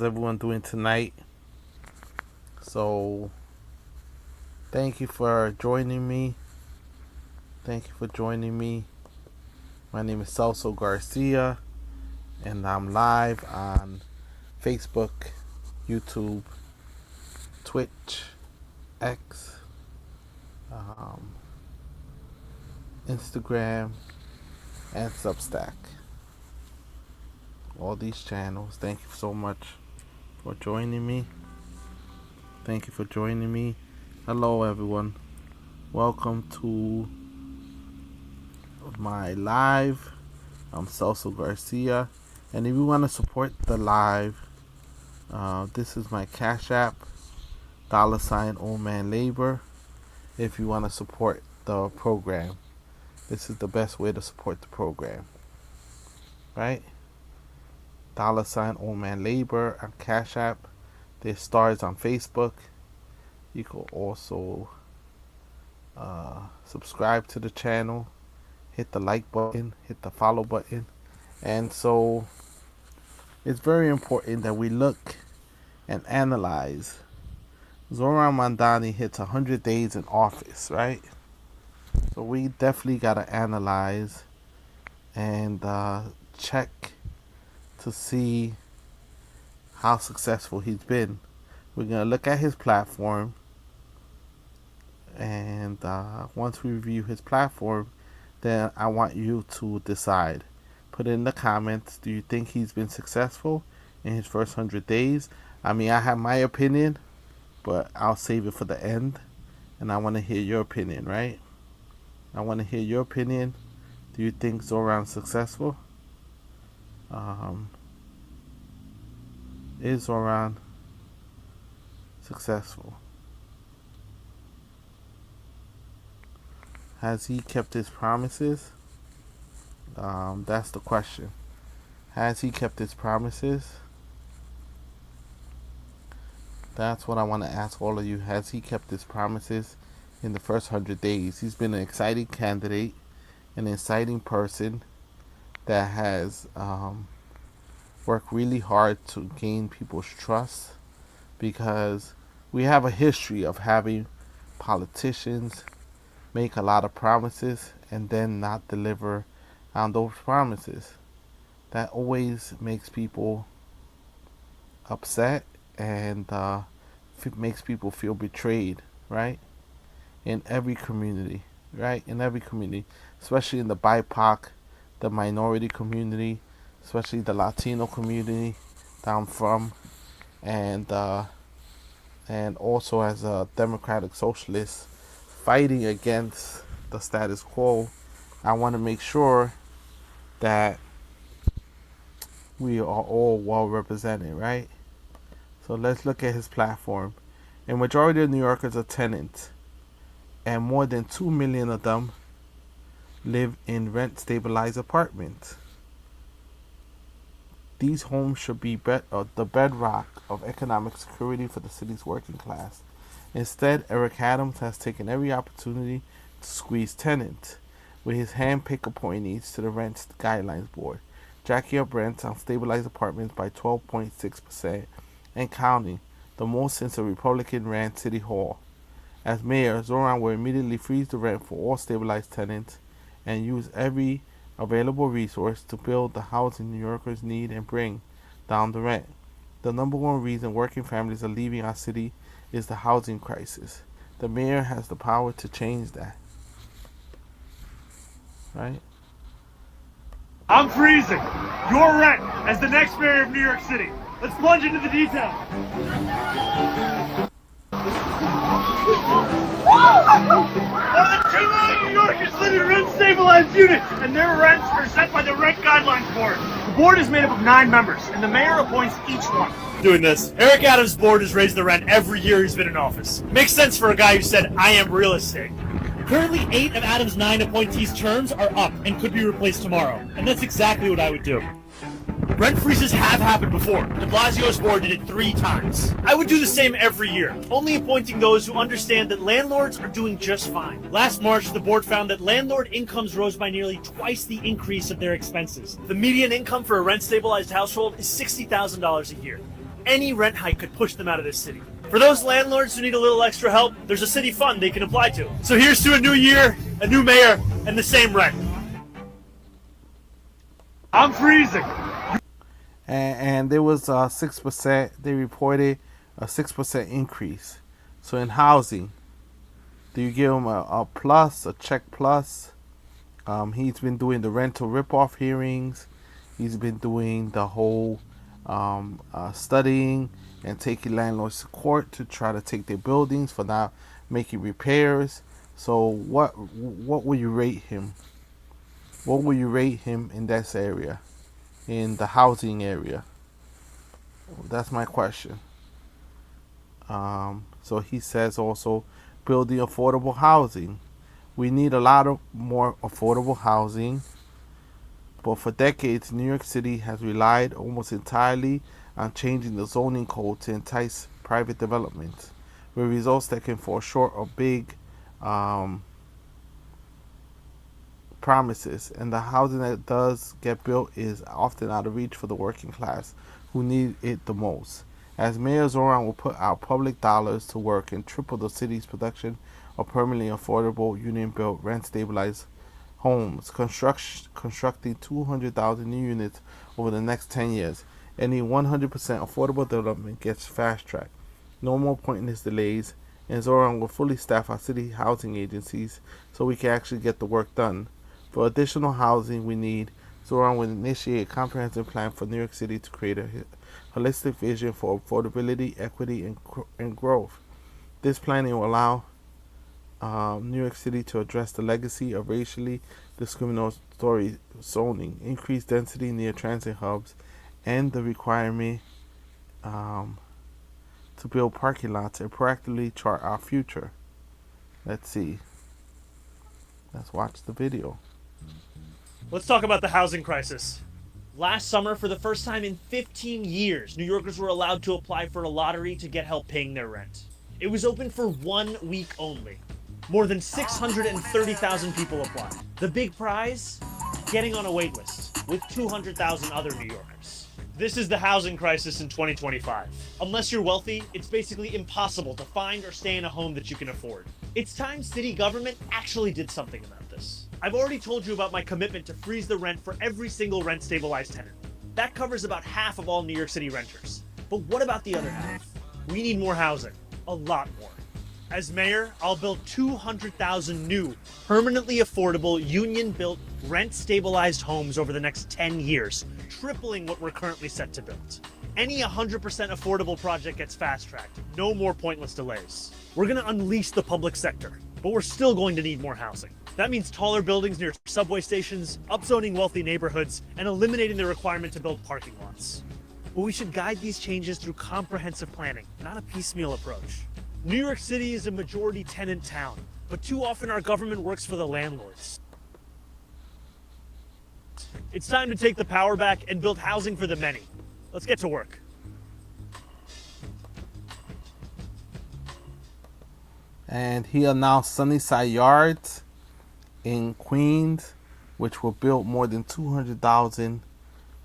how's everyone doing tonight? So, thank you for joining me. Thank you for joining me. My name is Celso Garcia, and I'm live on Facebook, YouTube, Twitch, X, Instagram, and Substack. All these channels. Thank you so much for joining me. Thank you for joining me. Hello, everyone. Welcome to my live. I'm Celso Garcia, and if you want to support the live, this is my Cash App, $ Old Man Labor. If you want to support the program, this is the best way to support the program, right? $ Old Man Labor on Cash App. There's stars on Facebook. You can also subscribe to the channel, hit the like button, hit the follow button. And so it's very important that we look and analyze. Zohran Mamdani hits 100 days in office, right? So we definitely got to analyze and check to see how successful he's been. We're going to look at his platform, and once we review his platform, then I want you to decide. Put in the comments, do you think he's been successful in his first 100 days? I mean, I have my opinion, but I'll save it for the end, and I want to hear your opinion, right? I want to hear your opinion. Do you think Zohran's successful? Is Zohran successful? Has he kept his promises? That's the question. Has he kept his promises? That's what I want to ask all of you. Has he kept his promises in the first 100 days? He's been an exciting candidate, an exciting person that has worked really hard to gain people's trust, because we have a history of having politicians make a lot of promises and then not deliver on those promises. That always makes people upset, and makes people feel betrayed, right? In every community, right? In every community, especially in the BIPOC, the minority community, especially the Latino community that I'm from, and also as a democratic socialist fighting against the status quo, I want to make sure that we are all well represented, right? So let's look at his platform. A majority of New Yorkers are tenants, and more than 2 million of them live in rent-stabilized apartments. These homes should be the bedrock of economic security for the city's working class. Instead, Eric Adams has taken every opportunity to squeeze tenants with his hand-picked appointees to the Rent Guidelines Board, jacking up rents on stabilized apartments by 12.6% and counting, the most since a Republican ran City Hall. As mayor, Zohran will immediately freeze the rent for all stabilized tenants and use every available resource to build the housing New Yorkers need and bring down the rent. The number one reason working families are leaving our city is the housing crisis. The mayor has the power to change that. Right? I'm freezing your rent as the next mayor of New York City. Let's plunge into the details. More than 2 million New Yorkers live in rent-stabilized units, and their rents are set by the Rent Guidelines Board. The board is made up of 9 members, and the mayor appoints each one. Doing this, Eric Adams' board has raised the rent every year he's been in office. Makes sense for a guy who said, "I am real estate." Currently, 8 of Adams' 9 appointees' terms are up and could be replaced tomorrow, and that's exactly what I would do. Rent freezes have happened before. De Blasio's board did it 3 times. I would do the same every year, only appointing those who understand that landlords are doing just fine. Last March, the board found that landlord incomes rose by nearly twice the increase of their expenses. The median income for a rent-stabilized household is $60,000 a year. Any rent hike could push them out of this city. For those landlords who need a little extra help, there's a city fund they can apply to. So here's to a new year, a new mayor, and the same rent. I'm freezing. And there was 6%. They reported a 6% increase. So in housing, do you give him a plus, a check plus? He's been doing the rental ripoff hearings. He's been doing the whole studying and taking landlords to court to try to take their buildings for not making repairs. So what will you rate him? What will you rate him in this area, in the housing area? That's my question. So he says also building affordable housing. We need a lot of more affordable housing. But for decades, New York City has relied almost entirely on changing the zoning code to entice private development, with results that can fall short of big promises. And the housing that does get built is often out of reach for the working class, who need it the most. As Mayor Zohran will put our public dollars to work and triple the city's production of permanently affordable, union-built, rent-stabilized homes, constructing 200,000 new units over the next 10 years. Any 100% affordable development gets fast-tracked. No more pointless delays, and Zohran will fully staff our city housing agencies so we can actually get the work done. For additional housing we need, Zohran will initiate a comprehensive plan for New York City to create a holistic vision for affordability, equity, and growth. This planning will allow New York City to address the legacy of racially discriminatory zoning, increase density near transit hubs, and the requirement to build parking lots and proactively chart our future. Let's see. Let's watch the video. Let's talk about the housing crisis. Last summer, for the first time in 15 years, New Yorkers were allowed to apply for a lottery to get help paying their rent. It was open for 1 week only. More than 630,000 people applied. The big prize? Getting on a wait list with 200,000 other New Yorkers. This is the housing crisis in 2025. Unless you're wealthy, it's basically impossible to find or stay in a home that you can afford. It's time city government actually did something about this. I've already told you about my commitment to freeze the rent for every single rent-stabilized tenant. That covers about half of all New York City renters. But what about the other half? We need more housing. A lot more. As mayor, I'll build 200,000 new, permanently affordable, union-built, rent-stabilized homes over the next 10 years, tripling what we're currently set to build. Any 100% affordable project gets fast-tracked. No more pointless delays. We're going to unleash the public sector, but we're still going to need more housing. That means taller buildings near subway stations, upzoning wealthy neighborhoods, and eliminating the requirement to build parking lots. But we should guide these changes through comprehensive planning, not a piecemeal approach. New York City is a majority tenant town, but too often our government works for the landlords. It's time to take the power back and build housing for the many. Let's get to work. And he announced Sunnyside Yards in Queens, which will build more than 200,000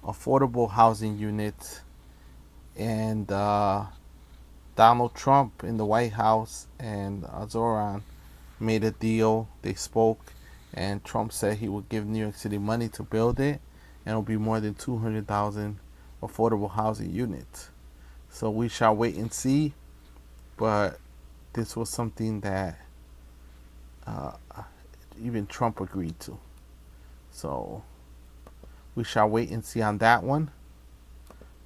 affordable housing units. And Donald Trump in the White House and Zohran made a deal. They spoke, and Trump said he would give New York City money to build it, and it'll be more than 200,000 affordable housing units. So we shall wait and see. But this was something that even Trump agreed to. So we shall wait and see on that one.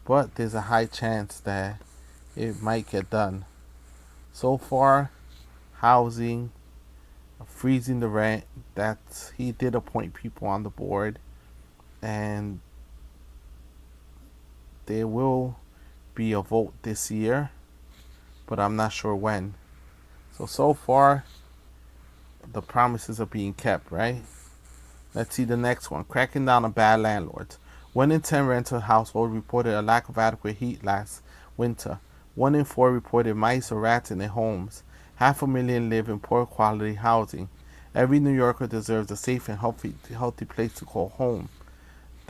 But there's a high chance that it might get done. So far, housing, freezing the rent, that's, he did appoint people on the board, and there will be a vote this year, but I'm not sure when. So far, the promises are being kept, right? Let's see the next one. Cracking down on bad landlords. 1 in 10 rental households reported a lack of adequate heat last winter. 1 in 4 reported mice or rats in their homes. 500,000 live in poor quality housing. Every New Yorker deserves a safe and healthy place to call home.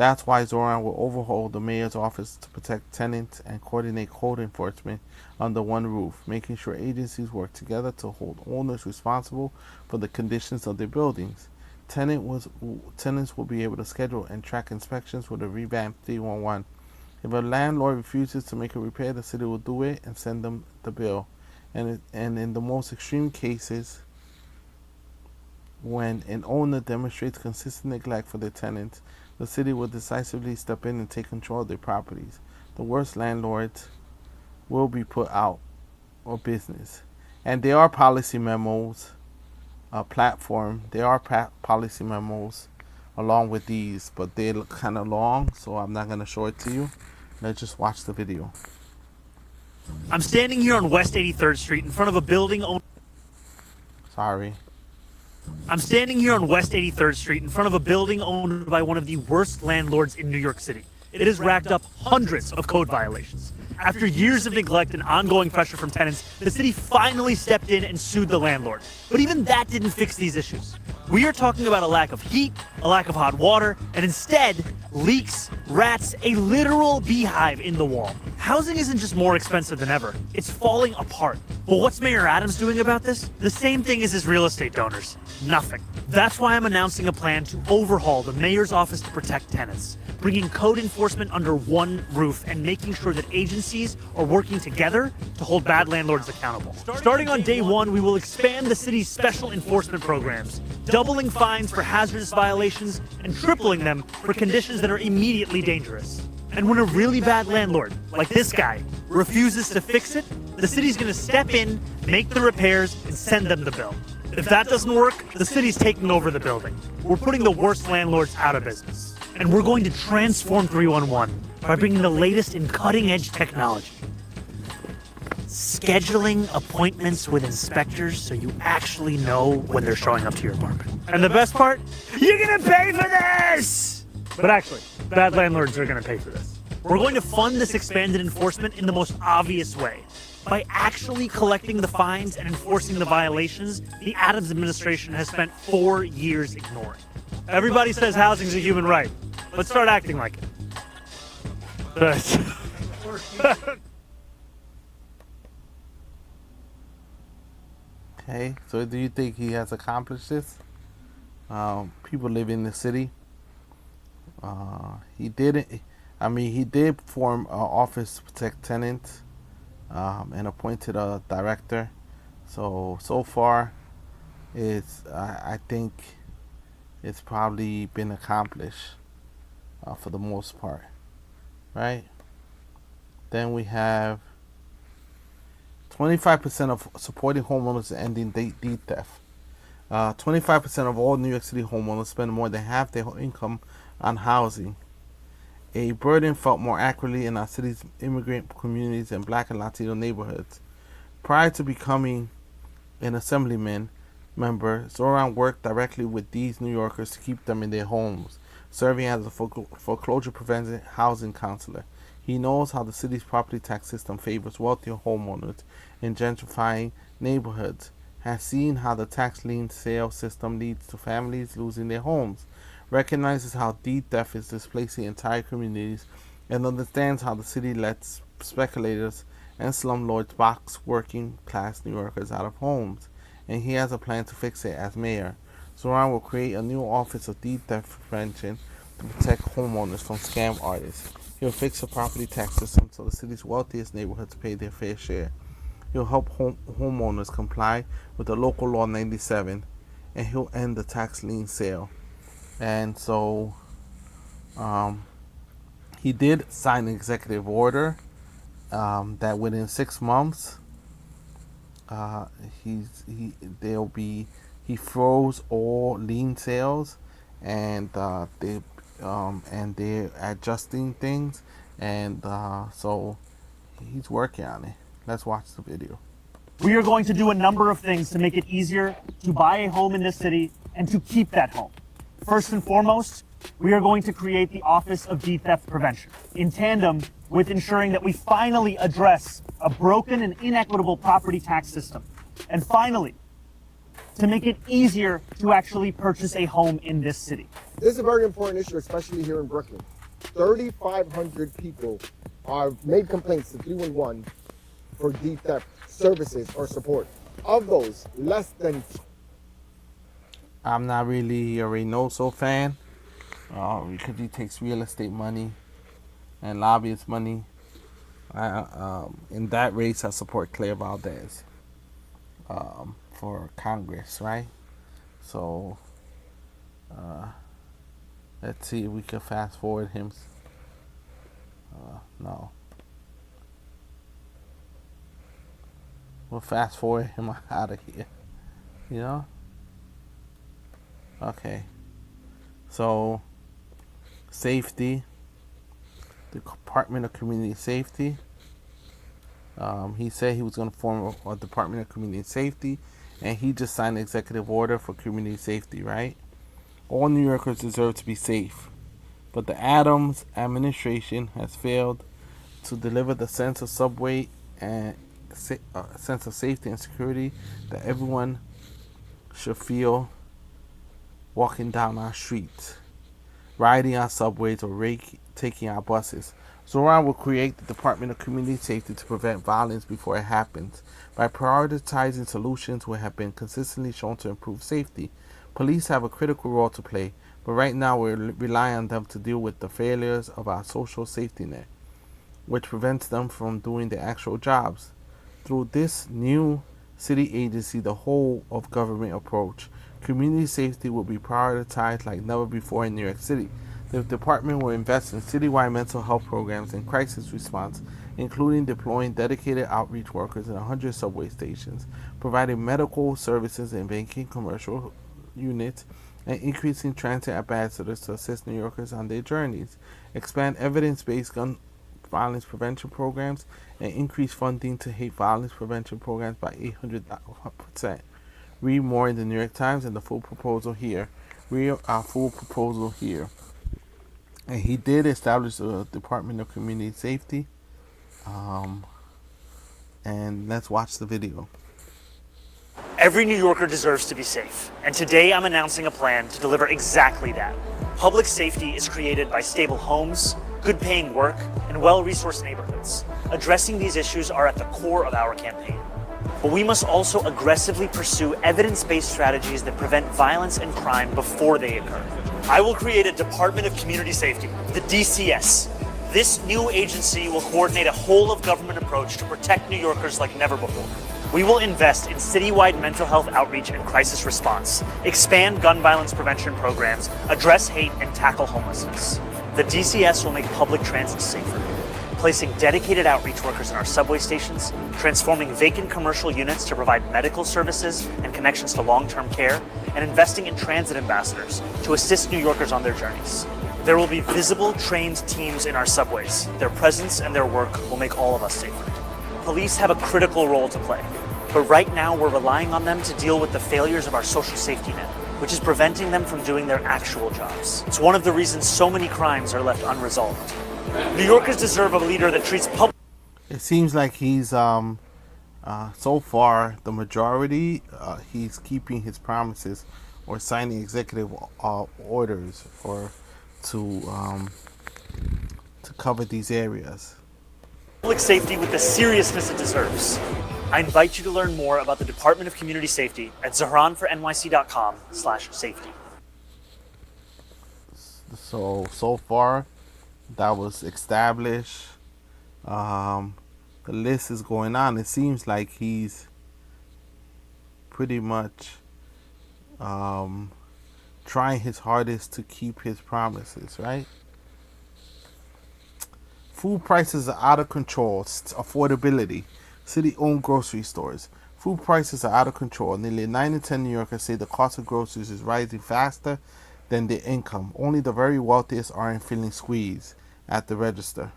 That's why Zohran will overhaul the mayor's office to protect tenants and coordinate code enforcement under one roof, making sure agencies work together to hold owners responsible for the conditions of their buildings. Tenants will be able to schedule and track inspections with a revamped 311. If a landlord refuses to make a repair, the city will do it and send them the bill. And in the most extreme cases, when an owner demonstrates consistent neglect for their tenants, the city will decisively step in and take control of their properties. The worst landlords will be put out of business. And there are policy memos, there are policy memos along with these, but they look kind of long, so I'm not going to show it to you. Let's just watch the video. I'm standing here on West 83rd Street in front of a building owned... Sorry. I'm standing here on West 83rd Street in front of a building owned by one of the worst landlords in New York City. It has racked up hundreds of code violations. After years of neglect and ongoing pressure from tenants, the city finally stepped in and sued the landlord. But even that didn't fix these issues. We are talking about a lack of heat, a lack of hot water, and instead, leaks, rats, a literal beehive in the wall. Housing isn't just more expensive than ever, it's falling apart. But what's Mayor Adams doing about this? The same thing as his real estate donors. Nothing. That's why I'm announcing a plan to overhaul the mayor's office to protect tenants, bringing code enforcement under one roof and making sure that agencies are working together to hold bad landlords accountable. Starting on day one, we will expand the city's special enforcement programs, doubling fines for hazardous violations and tripling them for conditions that are immediately dangerous. And when a really bad landlord, like this guy, refuses to fix it, the city's gonna step in, make the repairs, and send them the bill. If that doesn't work, the city's taking over the building. We're putting the worst landlords out of business. And we're going to transform 311 by bringing the latest in cutting-edge technology. Scheduling appointments with inspectors so you actually know when they're showing up to your apartment. And the best part? You're gonna pay for this! But actually, bad landlords are gonna pay for this. We're going to fund this expanded enforcement in the most obvious way. By actually collecting the fines and enforcing the violations the Adams administration has spent 4 years ignoring. Everybody says housing's a human right. Let's start acting like it. Okay, so do you think he has accomplished this? People live in the city. He didn't. I mean, he did form an office to protect tenants, and appointed a director. So far, I think it's probably been accomplished for the most part, right? Then we have 25% of supporting homeowners ending deed theft. 25% of all New York City homeowners spend more than half their income on housing. A burden felt more accurately in our city's immigrant communities and Black and Latino neighborhoods. Prior to becoming an assemblyman member, Zohran worked directly with these New Yorkers to keep them in their homes, serving as a foreclosure prevention housing counselor. He knows how the city's property tax system favors wealthier homeowners in gentrifying neighborhoods, has seen how the tax lien sale system leads to families losing their homes, recognizes how deed theft is displacing entire communities, and understands how the city lets speculators and slumlords box working class New Yorkers out of homes. And he has a plan to fix it as mayor. Zohran will create a new office of deed theft prevention to protect homeowners from scam artists. He'll fix the property tax system so the city's wealthiest neighborhoods pay their fair share. He'll help homeowners comply with the local law 97, and he'll end the tax lien sale. And so he did sign an executive order that within 6 months he froze all lien sales, and they're adjusting things, and so he's working on it. Let's watch the video. We are going to do a number of things to make it easier to buy a home in this city and to keep that home. First and foremost, we are going to create the Office of Deed Theft Prevention, in tandem with ensuring that we finally address a broken and inequitable property tax system. And finally, to make it easier to actually purchase a home in this city. This is a very important issue, especially here in Brooklyn. 3,500 people are made complaints to 311 for deed theft services or support. Of those, less than... I'm not really a Reynoso fan because he takes real estate money and lobbyist money. In that race, I support Claire Valdez for Congress, right? So let's see if we can fast forward him. No. We'll fast forward him out of here. You know? Okay. So, safety. The Department of Community Safety. He said he was going to form a Department of Community Safety, and he just signed an executive order for community safety, right? All New Yorkers deserve to be safe, but the Adams administration has failed to deliver the sense of subway and sense of safety and security that everyone should feel walking down our streets, riding our subways, or taking our buses. Zohran will create the Department of Community Safety to prevent violence before it happens by prioritizing solutions which have been consistently shown to improve safety. Police have a critical role to play, but right now we rely on them to deal with the failures of our social safety net, which prevents them from doing their actual jobs. Through this new city agency, the whole of government approach, community safety will be prioritized like never before in New York City. The department will invest in citywide mental health programs and crisis response, including deploying dedicated outreach workers in 100 subway stations, providing medical services in banking commercial units, and increasing transit ambassadors to assist New Yorkers on their journeys, expand evidence-based gun violence prevention programs, and increase funding to hate violence prevention programs by 800%. Read more in the New York Times and the full proposal here. Read our full proposal here. And he did establish the Department of Community Safety. And let's watch the video. Every New Yorker deserves to be safe, and today I'm announcing a plan to deliver exactly that. Public safety is created by stable homes, good-paying work, and well-resourced neighborhoods. Addressing these issues are at the core of our campaign. But we must also aggressively pursue evidence-based strategies that prevent violence and crime before they occur. I will create a Department of Community Safety, the DCS. This new agency will coordinate a whole-of-government approach to protect New Yorkers like never before. We will invest in citywide mental health outreach and crisis response, expand gun violence prevention programs, address hate, and tackle homelessness. The DCS will make public transit safer, placing dedicated outreach workers in our subway stations, transforming vacant commercial units to provide medical services and connections to long-term care, and investing in transit ambassadors to assist New Yorkers on their journeys. There will be visible, trained teams in our subways. Their presence and their work will make all of us safer. Police have a critical role to play, but right now we're relying on them to deal with the failures of our social safety net, which is preventing them from doing their actual jobs. It's one of the reasons so many crimes are left unresolved. New Yorkers deserve a leader that treats public... It seems like he's, so far, the majority, he's keeping his promises or signing executive orders or to cover these areas. Public safety with the seriousness it deserves. I invite you to learn more about the Department of Community Safety at zohranfornyc.com/safety. So far, that was established. The list is going on. It seems like he's pretty much trying his hardest to keep his promises, right? Food prices are out of control. Affordability. City-owned grocery stores. Food prices are out of control. Nearly 9 in 10 New Yorkers say the cost of groceries is rising faster than their income. Only the very wealthiest aren't feeling squeezed at the register.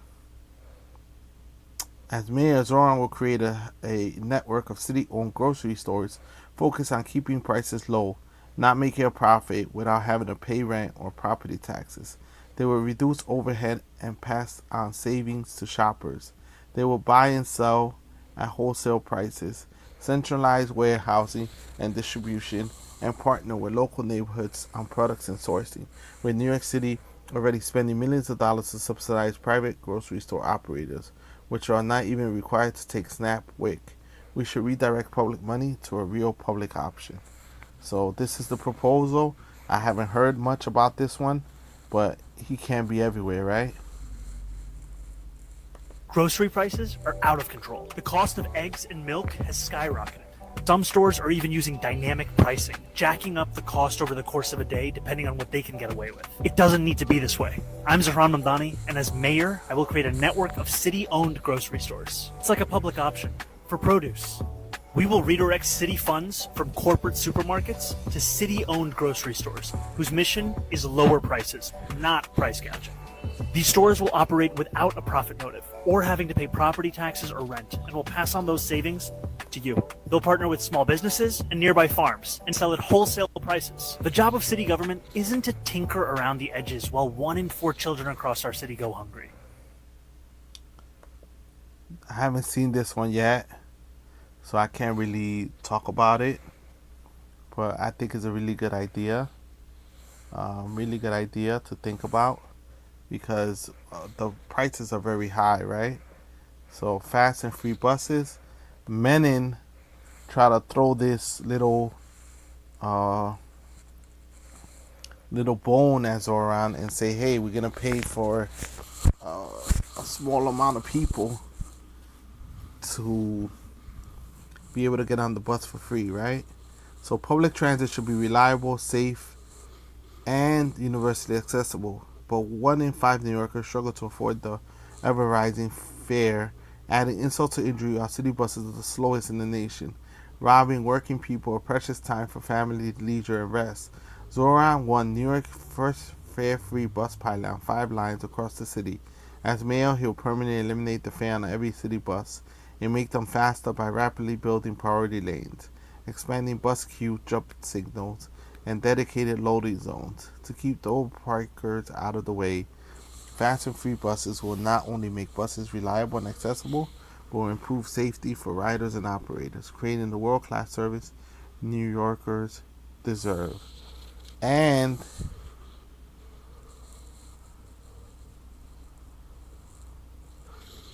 As mayor, Zohran will create a network of city-owned grocery stores focused on keeping prices low, not making a profit without having to pay rent or property taxes. They will reduce overhead and pass on savings to shoppers. They will buy and sell at wholesale prices. centralize warehousing and distribution, and partner with local neighborhoods on products and sourcing. With New York City already spending millions of dollars to subsidize private grocery store operators, which are not even required to take SNAP WIC, we should redirect public money to a real public option. So this is the proposal. I haven't heard much about this one, but he can't be everywhere, right? Grocery prices are out of control. The cost of eggs and milk has skyrocketed. Some stores are even using dynamic pricing, jacking up the cost over the course of a day depending on what they can get away with. It doesn't need to be this way. I'm Zohran Mamdani, and as mayor, I will create a network of city-owned grocery stores. It's like a public option for produce. We will redirect city funds from corporate supermarkets to city-owned grocery stores, whose mission is lower prices, not price gouging. These stores will operate without a profit motive or having to pay property taxes or rent, and will pass on those savings to you. They'll partner with small businesses and nearby farms and sell at wholesale prices. The job of city government isn't to tinker around the edges while 1 in 4 children across our city go hungry. I haven't seen this one yet, so I can't really talk about it. But I think it's a really good idea. Really good idea to think about, because the prices are very high, right? So fast and free buses. Menon try to throw this little bone at Zohran and say, hey, we're gonna pay for a small amount of people to be able to get on the bus for free, right? So public transit should be reliable, safe, and universally accessible. But 1 in 5 New Yorkers struggle to afford the ever-rising fare. Adding insult to injury, our city buses are the slowest in the nation, robbing working people of precious time for family, leisure, and rest. Zohran won New York's first fare-free bus pilot on 5 lines across the city. As mayor, he'll permanently eliminate the fare on every city bus and make them faster by rapidly building priority lanes, expanding bus queue jump signals, and dedicated loading zones to keep the old parkers out of the way. Fast and free buses will not only make buses reliable and accessible, but will improve safety for riders and operators, creating the world-class service New Yorkers deserve. And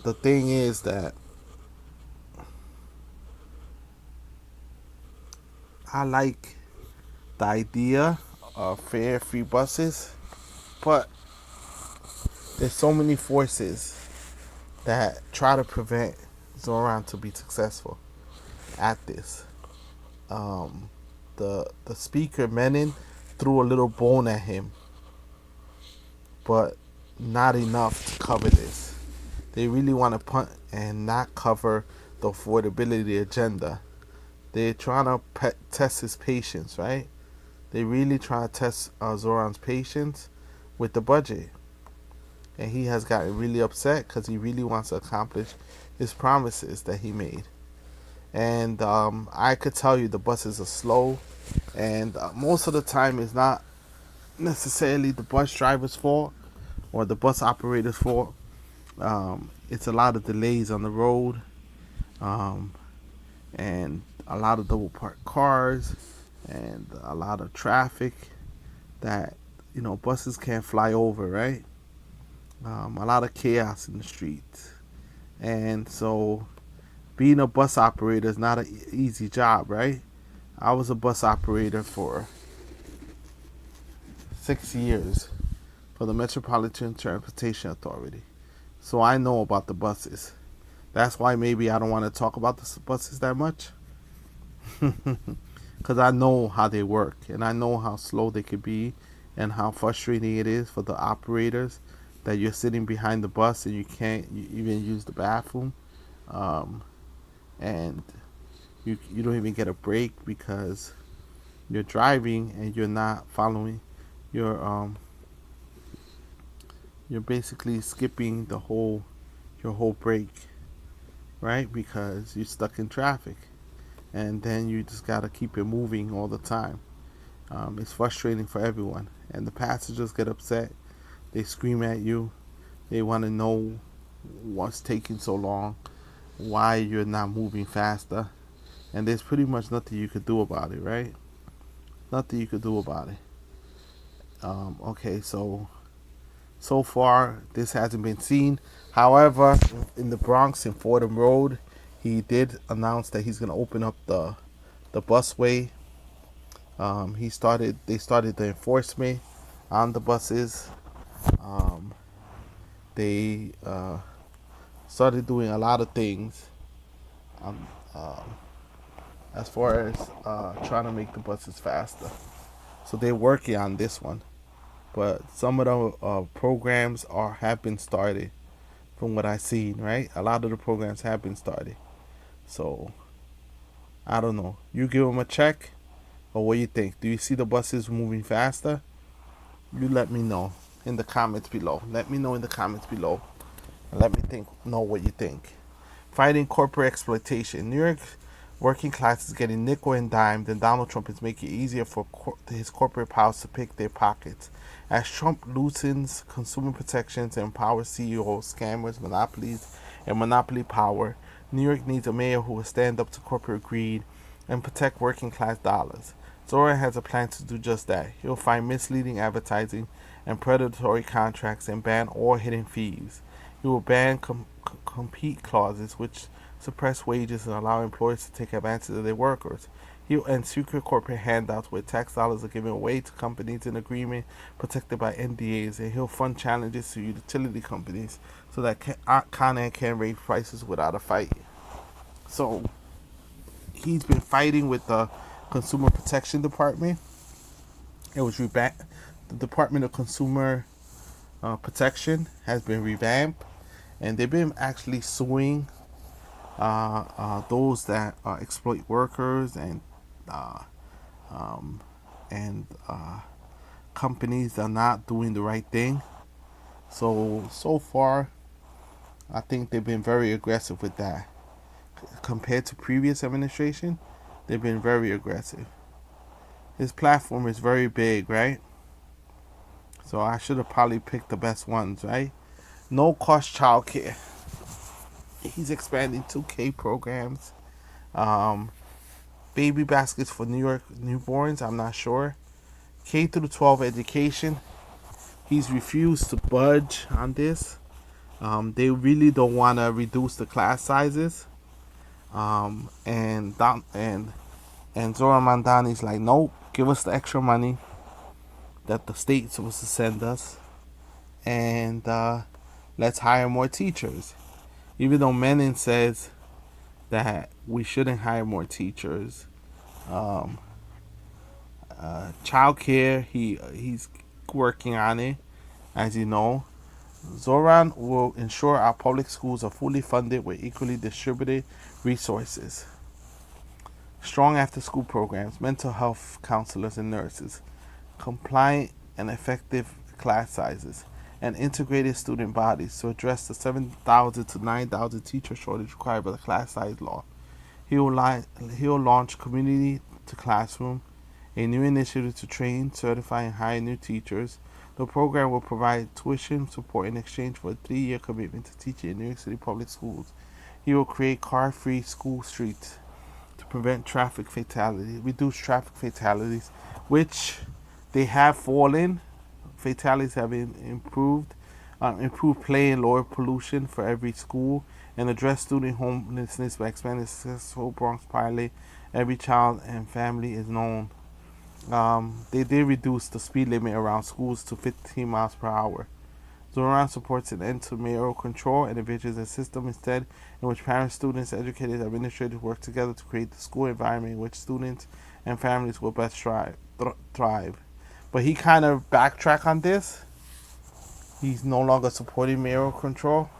the thing is that I like the idea of fare-free buses, but there's so many forces that try to prevent Zohran to be successful at this. The speaker Menon threw a little bone at him, but not enough to cover this. They really want to punt and not cover the affordability agenda. They're trying to test his patience, right? They really try to test Zohran's patience with the budget. And he has gotten really upset because he really wants to accomplish his promises that he made. And I could tell you the buses are slow. And most of the time it's not necessarily the bus driver's fault or the bus operator's fault. It's a lot of delays on the road. And a lot of double parked cars. And a lot of traffic that, buses can't fly over, right? A lot of chaos in the streets. And so being a bus operator is not an easy job, right? I was a bus operator for 6 years for the Metropolitan Transportation Authority. So I know about the buses. That's why maybe I don't want to talk about the buses that much. Because I know how they work, and I know how slow they could be, and how frustrating it is for the operators that you're sitting behind the bus and you can't even use the bathroom, and you don't even get a break because you're driving and you're not following your you're basically skipping your whole break, right? Because you're stuck in traffic. And then you just gotta keep it moving all the time. It's frustrating for everyone, and the passengers get upset. They scream at you. They want to know what's taking so long, why you're not moving faster, and there's pretty much nothing you could do about it, right? Nothing you could do about it. Okay, so far this hasn't been seen. However, in the Bronx in Fordham Road, he did announce that he's going to open up the busway. They started the enforcement on the buses. Um, they started doing a lot of things um, um, as far as trying to make the buses faster. So they're working on this one, but some of the programs have been started from what I've seen. Right, a lot of the programs have been started. So I don't know. You give them a check, or what you think? Do you see the buses moving faster? You let me know in the comments below. Let me know in the comments below. And let me know what you think. Fighting corporate exploitation. New York working class is getting nickel and dime, then Donald Trump is making it easier for his corporate powers to pick their pockets. As Trump loosens consumer protections and empowers CEOs, scammers, monopolies, and monopoly power, New York needs a mayor who will stand up to corporate greed and protect working class dollars. Zohran has a plan to do just that. He'll find misleading advertising and predatory contracts and ban all hidden fees. He will ban compete clauses, which suppress wages and allow employers to take advantage of their workers. He'll end secret corporate handouts where tax dollars are given away to companies in agreement protected by NDAs, and he'll fund challenges to utility companies so that Con Ed can raise prices without a fight. So he's been fighting with the Consumer Protection Department. It was revamped. The Department of Consumer Protection has been revamped, and they've been actually suing those that exploit workers uh, um, and companies that are not doing the right thing. So far, I think they've been very aggressive with that. Compared to previous administration, they've been very aggressive. His platform is very big, right? So I should have probably picked the best ones, right? No cost childcare. He's expanding 2K programs. Um, Baby baskets for New York newborns. I'm not sure. K through 12 education. He's refused to budge on this. They really don't want to reduce the class sizes. And Zohran Mamdani's like, nope, give us the extra money that the state's supposed to send us, and let's hire more teachers. Even though Menon says that we shouldn't hire more teachers. Um, Childcare, he's working on it, as you know. Zohran will ensure our public schools are fully funded with equally distributed resources. Strong after-school programs, mental health counselors and nurses, compliant and effective class sizes, and integrated student bodies to address the 7,000 to 9,000 teacher shortage required by the class size law. He will launch Community to Classroom, a new initiative to train, certify, and hire new teachers. The program will provide tuition support in exchange for a 3-year commitment to teaching in New York City public schools. He will create car-free school streets to prevent reduce traffic fatalities, which they have fallen. Fatalities have been improved. Improve play and lower pollution for every school, and address student homelessness by expanding the successful Bronx pilot. Every child and family is known. They did reduce the speed limit around schools to 15 miles per hour. Zohran supports an end to mayoral control and envisions a system instead in which parents, students, educators, and administrators work together to create the school environment in which students and families will best thrive. But he kind of backtracked on this. He's no longer supporting mayoral control.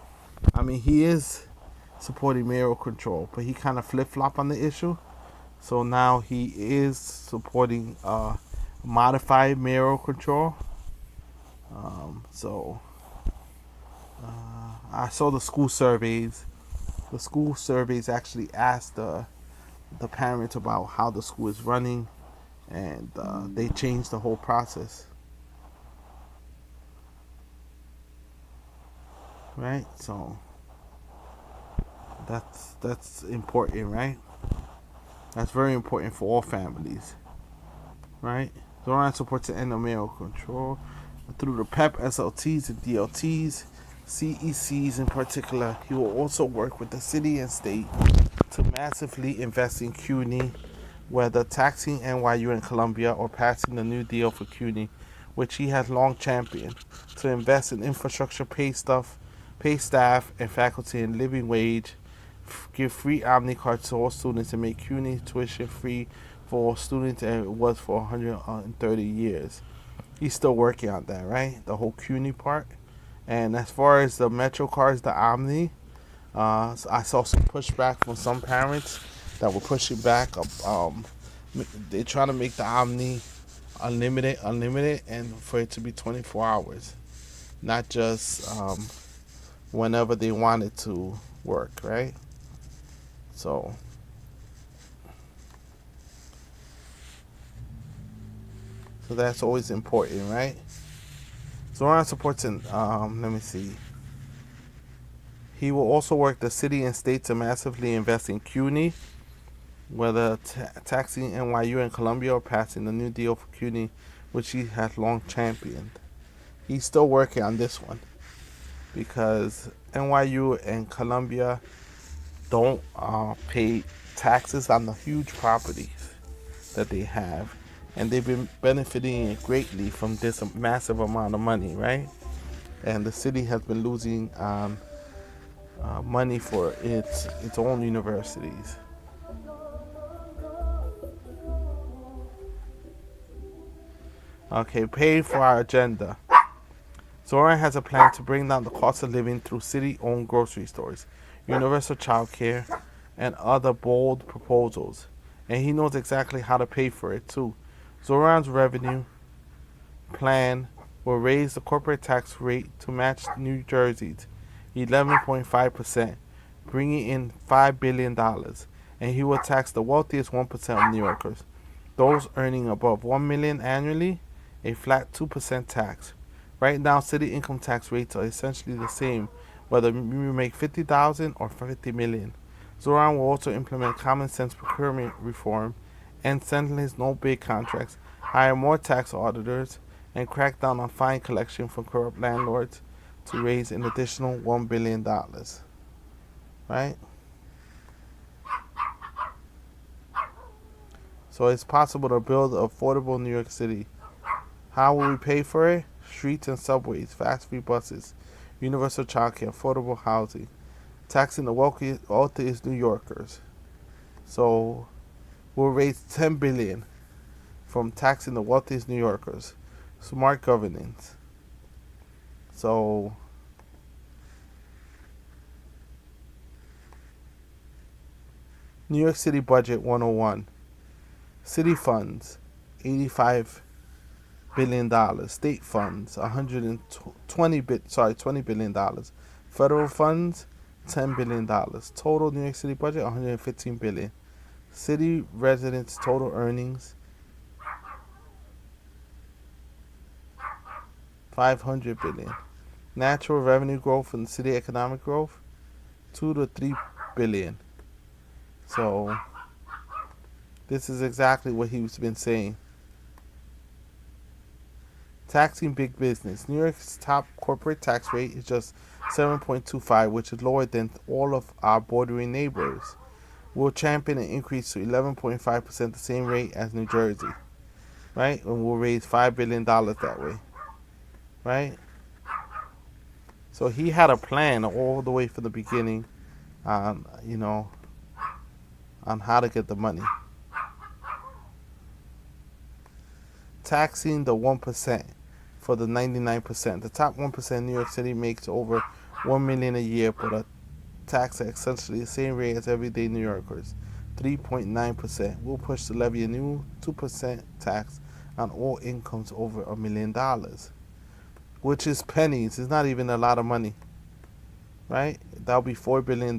I mean, he is supporting mayoral control, but he kind of flip-flopped on the issue. So now he is supporting modified mayoral control. I saw the school surveys. The school surveys actually asked the parents about how the school is running, and they changed the whole process. Right? So that's important, right? That's very important for all families, right? Zoran supports the end of mayoral control through the PEP, SLTs, and DLTs, CECs in particular. He will also work with the city and state to massively invest in CUNY, whether taxing NYU and Columbia or passing the New Deal for CUNY, which he has long championed, to invest in infrastructure, pay staff and faculty in living wage, give free Omni cards to all students, and make CUNY tuition free for all students, and it was for 130 years. He's still working on that, right? The whole CUNY part. And as far as the Metro cards, the Omni, I saw some pushback from some parents that were pushing back. They're trying to make the Omni unlimited, and for it to be 24 hours, not just whenever they want it to work, right? So that's always important, right? Zoran supports an, let me see. He will also work the city and state to massively invest in CUNY, whether taxing NYU and Columbia or passing the New Deal for CUNY, which he has long championed. He's still working on this one because NYU and Columbia don't pay taxes on the huge properties that they have, and they've been benefiting greatly from this massive amount of money, right? And the city has been losing money for its own universities. Okay, pay for our agenda. Zoran has a plan to bring down the cost of living through city-owned grocery stores, universal child care, and other bold proposals. And he knows exactly how to pay for it too. Zoran's revenue plan will raise the corporate tax rate to match New Jersey's 11.5%, bringing in $5 billion. And he will tax the wealthiest 1% of New Yorkers. Those earning above $1 million annually, a flat 2% tax. Right now, city income tax rates are essentially the same, whether you make $50,000 or $50 million. Zoran will also implement common sense procurement reform, end senseless no-bid contracts, hire more tax auditors, and crack down on fine collection from corrupt landlords to raise an additional $1 billion. Right? So it's possible to build an affordable New York City. How will we pay for it? Streets and subways, fast free buses, universal childcare, affordable housing, taxing the wealthiest New Yorkers. So we'll raise $10 billion from taxing the wealthiest New Yorkers. Smart governance. So New York City Budget 101. City funds, $85 billion. State funds, $20 billion. Federal funds, $10 billion. Total New York City budget, $115 billion. City residents' total earnings, $500 billion. Natural revenue growth and city economic growth, $2 to $3 billion. So this is exactly what he's been saying. Taxing big business. New York's top corporate tax rate is just 7.25, which is lower than all of our bordering neighbors. We'll champion an increase to 11.5%, the same rate as New Jersey, right? And we'll raise $5 billion that way, right? So he had a plan all the way from the beginning on, on how to get the money. Taxing the 1% for the 99%. The top 1% in New York City makes over $1 million a year, but a tax at essentially the same rate as everyday New Yorkers, 3.9%. We'll push to levy a new 2% tax on all incomes over $1 million, which is pennies. It's not even a lot of money, right? That'll be $4 billion.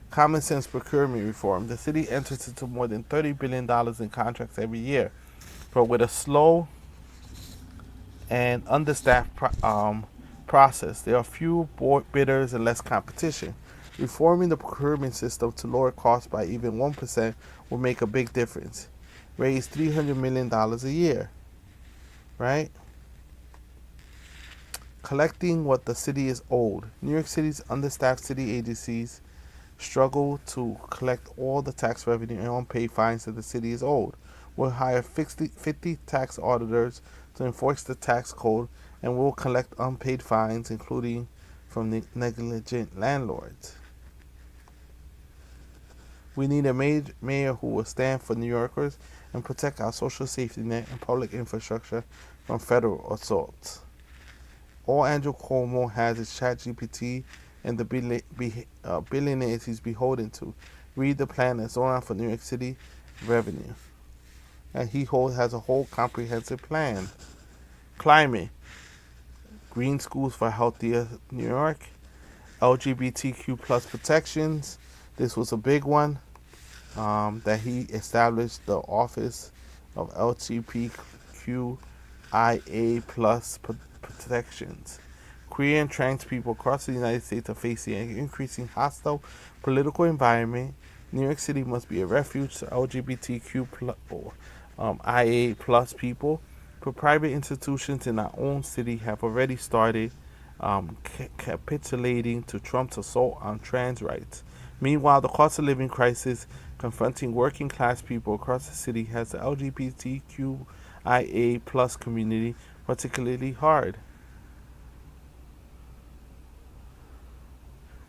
Common sense procurement reform. The city enters into more than $30 billion in contracts every year, but with a slow and understaffed process. There are few bidders and less competition. Reforming the procurement system to lower costs by even 1% will make a big difference. Raise $300 million a year, right? Collecting what the city is owed. New York City's understaffed city agencies struggle to collect all the tax revenue and unpaid fines that the city is owed. We'll hire 50 tax auditors to enforce the tax code, and we'll collect unpaid fines, including from the negligent landlords. We need a mayor who will stand for New Yorkers and protect our social safety net and public infrastructure from federal assaults. All Andrew Cuomo has is ChatGPT and the billionaires he's beholden to. Read the plan that's Zohran for New York City revenue. And he has a whole comprehensive plan. Climate. Green schools for healthier New York. LGBTQ plus protections. This was a big one. That he established the Office of LGBTQIA plus protections. Queer and trans people across the United States are facing an increasing hostile political environment. New York City must be a refuge to IA plus people. But private institutions in our own city have already started capitulating to Trump's assault on trans rights. Meanwhile, the cost of living crisis confronting working class people across the city has the LGBTQIA plus community particularly hard.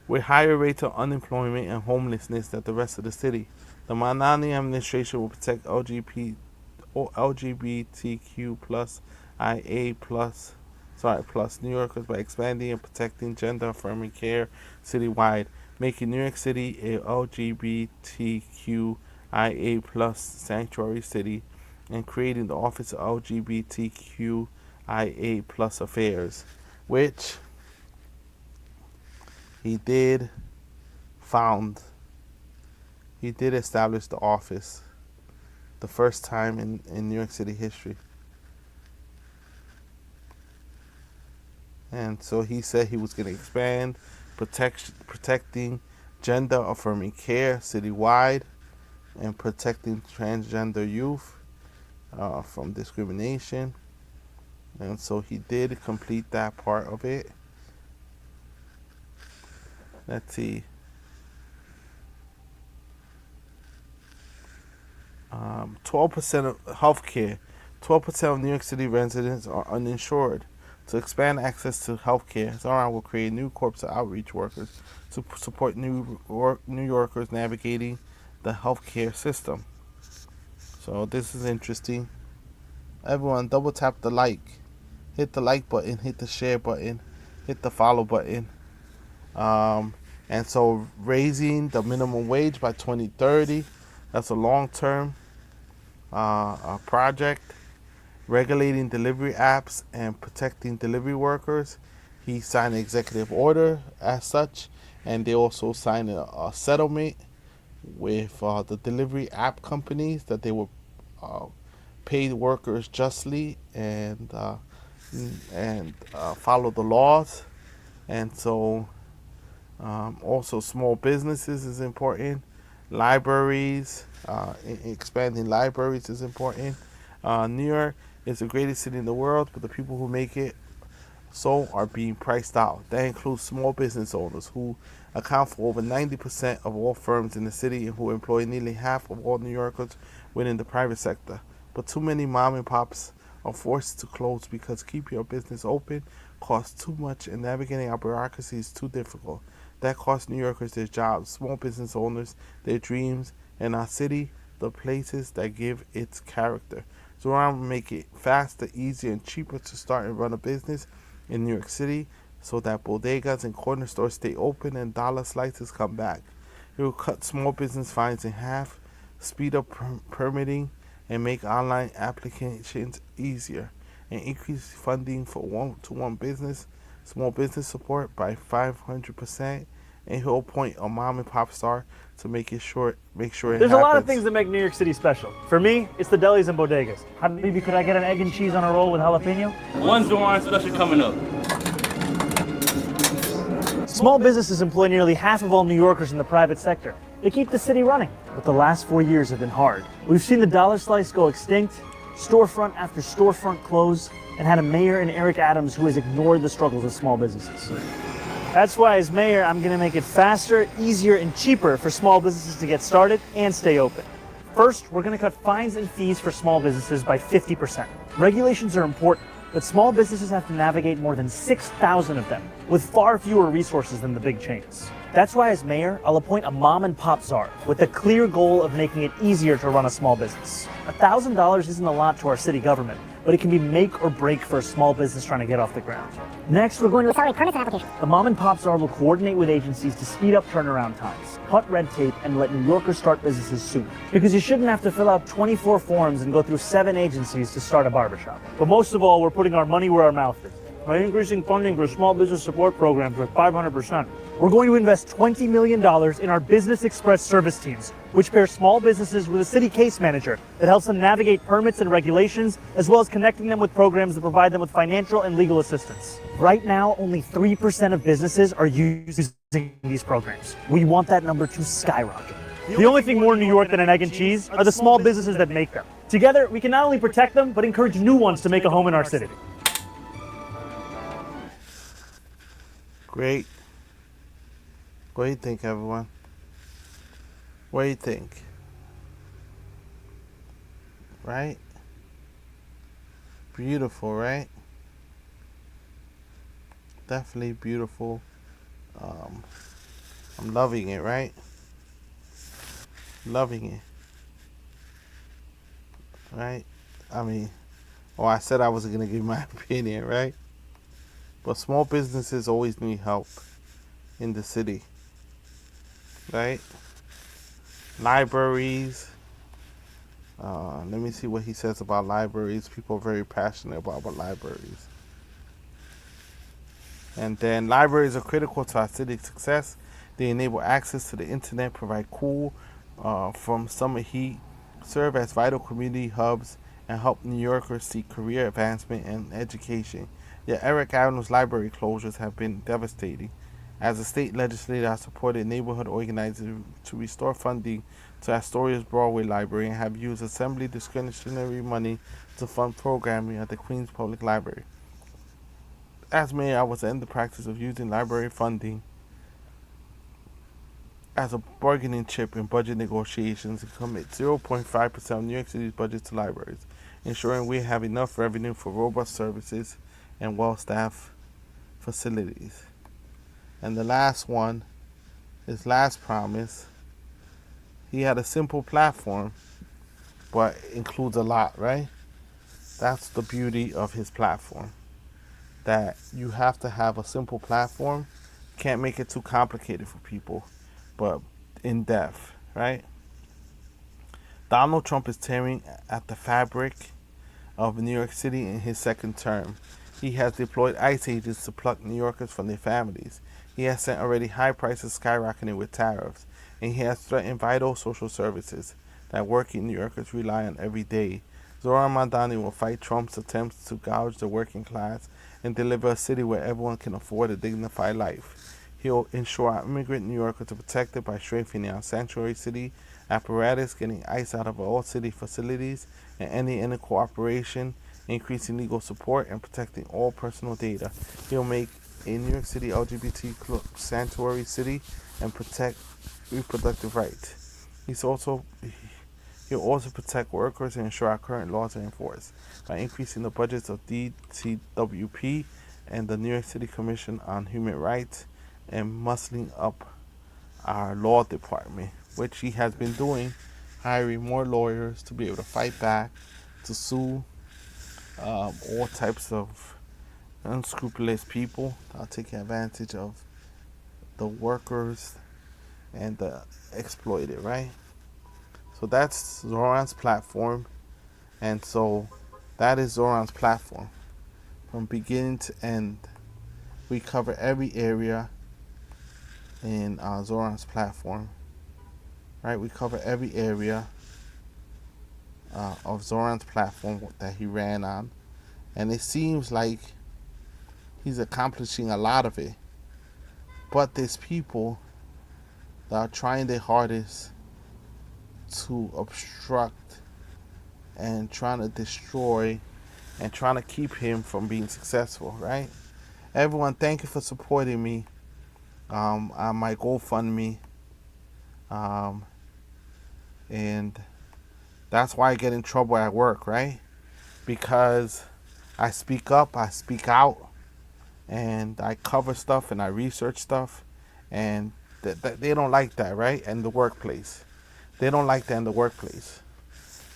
With higher rates of unemployment and homelessness than the rest of the city, the Mamdani administration will protect LGBTQ plus plus New Yorkers by expanding and protecting gender affirming care citywide, making New York City a LGBTQIA plus sanctuary city, and creating the Office of LGBTQIA plus affairs, which he did establish the office the first time in New York City history. And so he said he was going to expand protecting gender affirming care citywide and protecting transgender youth from discrimination. And so he did complete that part of it. Let's see. 12% of healthcare. 12% of New York City residents are uninsured. To expand access to healthcare, Zohran will create new corps of outreach workers to support New Yorkers navigating the healthcare system. So this is interesting. Everyone, double tap the like. Hit the like button, hit the share button, hit the follow button. And so raising the minimum wage by 2030, that's a long-term project. Regulating delivery apps and protecting delivery workers. He signed an executive order as such, and they also signed a settlement with the delivery app companies that they will pay the workers justly and follow the laws. And so also small businesses is important. Libraries, expanding libraries is important. New York is the greatest city in the world, but the people who make it so are being priced out. That includes small business owners who account for over 90% of all firms in the city and who employ nearly half of all New Yorkers within the private sector. But too many mom and pops are forced to close because keeping your business open costs too much and navigating our bureaucracy is too difficult. That costs New Yorkers their jobs, small business owners their dreams, and our city the places that give its character. Zohran will make it faster, easier, and cheaper to start and run a business in New York City so that bodegas and corner stores stay open and dollar slices come back. It will cut small business fines in half, speed up permitting, and make online applications easier, and increase funding for one-to-one business, small business support by 500%, and he'll appoint a mom and pop star to make sure it There's happens. a lot of things that make New York City special. For me, it's the delis and bodegas. Habibi, could I get an egg and cheese on a roll with jalapeno? One Zohran special coming up. Small businesses employ nearly half of all New Yorkers in the private sector. They keep the city running, but the last 4 years have been hard. We've seen the dollar slice go extinct, storefront after storefront close, and had a mayor in Eric Adams who has ignored the struggles of small businesses. That's why, as mayor, I'm going to make it faster, easier, and cheaper for small businesses to get started and stay open. First, we're going to cut fines and fees for small businesses by 50%. Regulations are important, but small businesses have to navigate more than 6,000 of them, with far fewer resources than the big chains. That's why, as mayor, I'll appoint a mom and pop czar with the clear goal of making it easier to run a small business. $1,000 isn't a lot to our city government, but it can be make or break for a small business trying to get off the ground. Next, we're going to accelerate permits and applications. The mom and pop czar will coordinate with agencies to speed up turnaround times, cut red tape, and let New Yorkers start businesses sooner. Because you shouldn't have to fill out 24 forms and go through 7 agencies to start a barbershop. But most of all, we're putting our money where our mouth is by increasing funding for small business support programs by 500%. We're going to invest $20 million in our Business Express service teams, which pair small businesses with a city case manager that helps them navigate permits and regulations, as well as connecting them with programs that provide them with financial and legal assistance. Right now, only 3% of businesses are using these programs. We want that number to skyrocket. The only thing more New York than an egg and cheese are the small businesses that make them. Together, we can not only protect them, but encourage new ones to make a home in our city. Great. What do you think, everyone? What do you think? Right? Beautiful, right? Definitely beautiful. I'm loving it, right? Loving it. Right? I mean, I said I wasn't going to give my opinion, right? But small businesses always need help in the city, right? Libraries. Let me see what he says about libraries. People are very passionate about libraries. And then libraries are critical to our city's success. They enable access to the internet, provide cool from summer heat, serve as vital community hubs, and help New Yorkers seek career advancement and education. Yet Eric Adams' library closures have been devastating. As a state legislator, I supported neighborhood organizers to restore funding to Astoria's Broadway Library and have used assembly discretionary money to fund programming at the Queens Public Library. As mayor, I was in the practice of using library funding as a bargaining chip in budget negotiations and commit 0.5% of New York City's budget to libraries, ensuring we have enough revenue for robust services and well-staffed facilities. And the last one, his last promise, he had a simple platform, but includes a lot, right? That's the beauty of his platform, that you have to have a simple platform. Can't make it too complicated for people, but in depth, right? Donald Trump is tearing at the fabric of New York City in his second term. He has deployed ICE agents to pluck New Yorkers from their families. He has sent already high prices skyrocketing with tariffs, and he has threatened vital social services that working New Yorkers rely on every day. Zohran Mamdani will fight Trump's attempts to gouge the working class and deliver a city where everyone can afford a dignified life. He'll ensure our immigrant New Yorkers are protected by strengthening our sanctuary city apparatus, getting ICE out of all city facilities, and any cooperation, increasing legal support, and protecting all personal data. He'll make a New York City LGBT sanctuary city and protect reproductive rights. He'll also protect workers and ensure our current laws are enforced by increasing the budgets of DCWP and the New York City Commission on Human Rights and muscling up our law department, which he has been doing, hiring more lawyers to be able to fight back, to sue all types of unscrupulous people that are taking advantage of the workers and the exploited, right? So that's Zohran's platform, and so that is Zohran's platform. From beginning to end, we cover every area in Zohran's platform, right? We cover every area of Zohran's platform that he ran on, and it seems like he's accomplishing a lot of it, But there's people that are trying their hardest to obstruct and trying to destroy and trying to keep him from being successful, right? Everyone, thank you for supporting me on my GoFundMe. And that's why I get in trouble at work, right? Because I speak up, I speak out, and I cover stuff and I research stuff, and they don't like that, right? In the workplace. They don't like that in the workplace.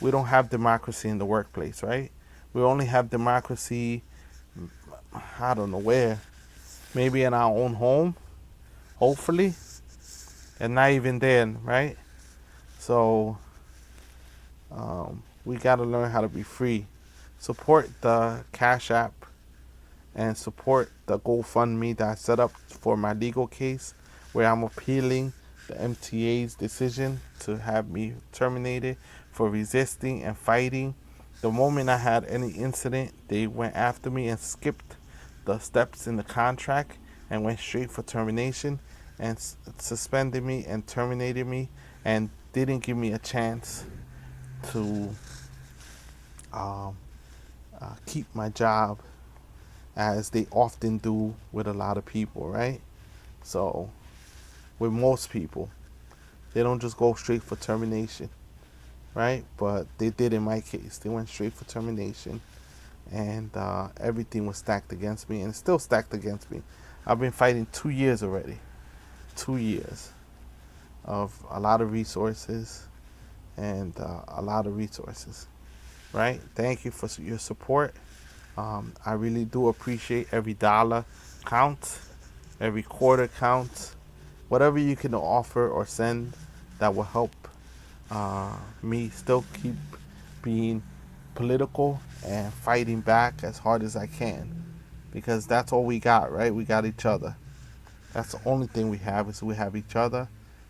We don't have democracy in the workplace, right? We only have democracy, I don't know where, maybe in our own home, hopefully, and not even then, right? So we got to learn how to be free. Support the Cash App and support the GoFundMe that I set up for my legal case where I'm appealing the MTA's decision to have me terminated for resisting and fighting. The moment I had any incident, they went after me and skipped the steps in the contract and went straight for termination and suspended me and terminated me and didn't give me a chance to keep my job, as they often do with a lot of people, right? So with most people, they don't just go straight for termination, right? But they did in my case. They went straight for termination, and everything was stacked against me, and it's still stacked against me. I've been fighting 2 years already. 2 years of a lot of resources and right? Thank you for your support. I really do appreciate every dollar counts, every quarter counts. Whatever you can offer or send that will help me still keep being political and fighting back as hard as I can, because that's all we got, right? We got each other. That's the only thing we have, is we have each other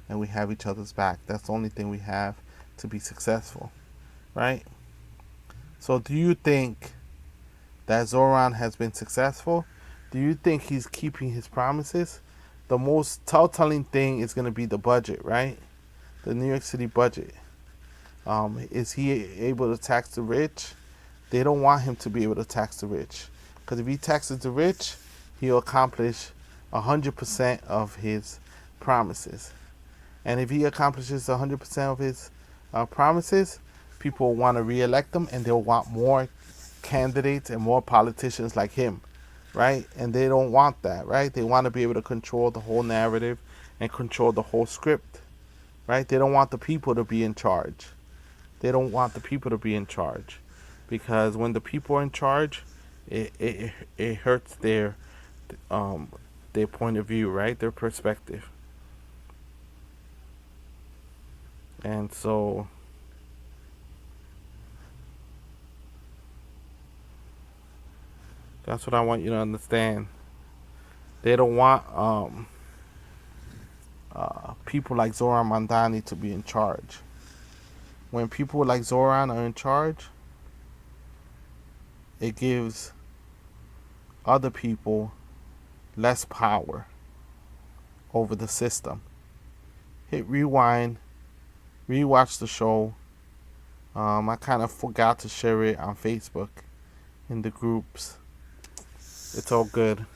and we have each other's back. That's the only thing we have to be successful, right? So do you think that Zohran has been successful? Do you think he's keeping his promises? The most telltale thing is going to be the budget, right? The New York City budget. Is he able to tax the rich? They don't want him to be able to tax the rich, because if he taxes the rich, he'll accomplish 100% of his promises. And if he accomplishes 100% of his promises, people will want to re-elect him, and they'll want more candidates and more politicians like him, right? And they don't want that, right? They want to be able to control the whole narrative and control the whole script, right? They don't want the people to be in charge. They don't want the people to be in charge, because when the people are in charge, it hurts their point of view, right? Their perspective. And so that's what I want you to understand. They don't want people like Zohran Mamdani to be in charge. When people like Zohran are in charge, it gives other people less power over the system. Hit rewind, rewatch the show. I kind of forgot to share it on Facebook in the groups. It's all good.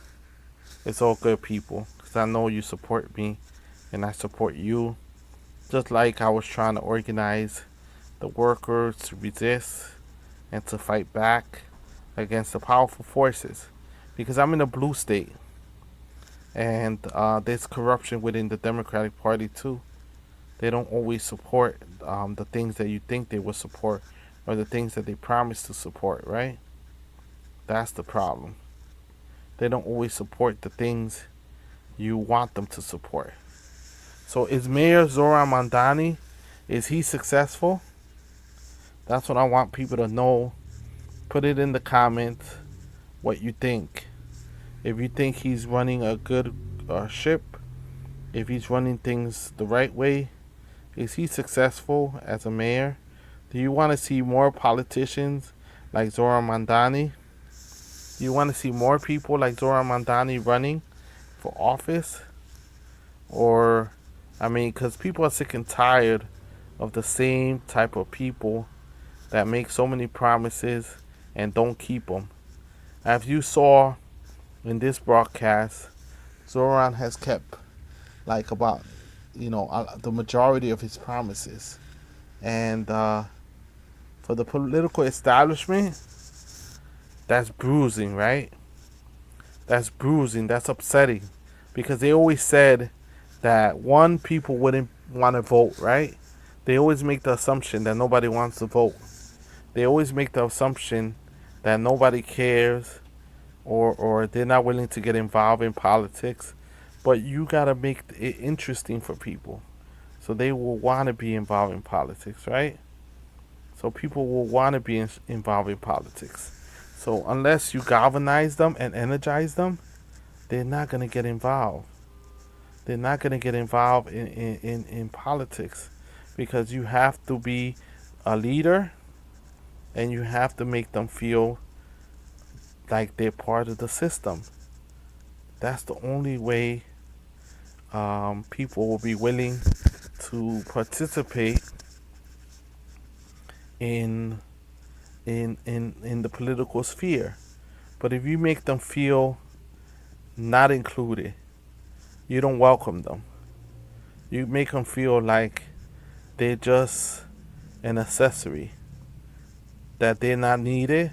It's all good, people, because I know you support me and I support you. Just like I was trying to organize the workers to resist and to fight back against the powerful forces, because I'm in a blue state, and there's corruption within the Democratic Party too. They don't always support the things that you think they will support, or the things that they promise to support, right? That's the problem. They don't always support the things you want them to support. So is Mayor Zohran Mamdani, is he successful? That's what I want people to know. Put it in the comments what you think. If you think he's running a good ship, if he's running things the right way, is he successful as a mayor? Do you want to see more politicians like Zohran Mamdani? Do you want to see more people like Zohran Mamdani running for office? Or, I mean, because people are sick and tired of the same type of people that make so many promises and don't keep them. As you saw in this broadcast, Zoran has kept like about, the majority of his promises. And for the political establishment, that's bruising, right? That's bruising. That's upsetting. Because they always said that one, people wouldn't want to vote, right? They always make the assumption that nobody wants to vote. They always make the assumption that nobody cares, or they're not willing to get involved in politics. But you got to make it interesting for people, so they will want to be involved in politics, right? So people will want to be involved in politics. So unless you galvanize them and energize them, they're not going to get involved. They're not going to get involved in politics, because you have to be a leader and you have to make them feel like they're part of the system. That's the only way people will be willing to participate in in the political sphere. But if you make them feel not included, you don't welcome them. You make them feel like they're just an accessory, that they're not needed,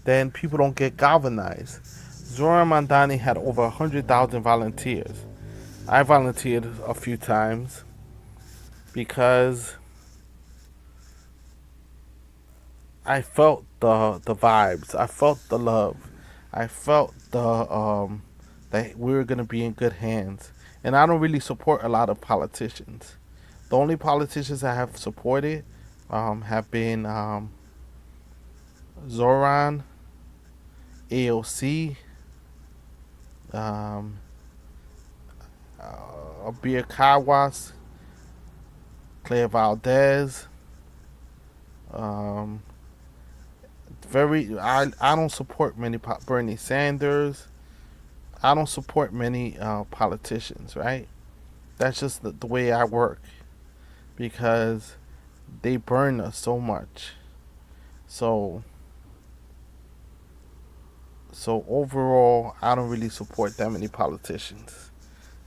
then people don't get galvanized. Zohran Mamdani had over 100,000 volunteers. I volunteered a few times because I felt the vibes. I felt the love. I felt that we were gonna be in good hands. And I don't really support a lot of politicians. The only politicians I have supported have been Zoran, AOC, um, Abir Kawas, Claire Valdez. Um, I don't support many Bernie Sanders. I don't support many politicians, right? That's just the way I work, because they burn us so much. So overall, I don't really support that many politicians.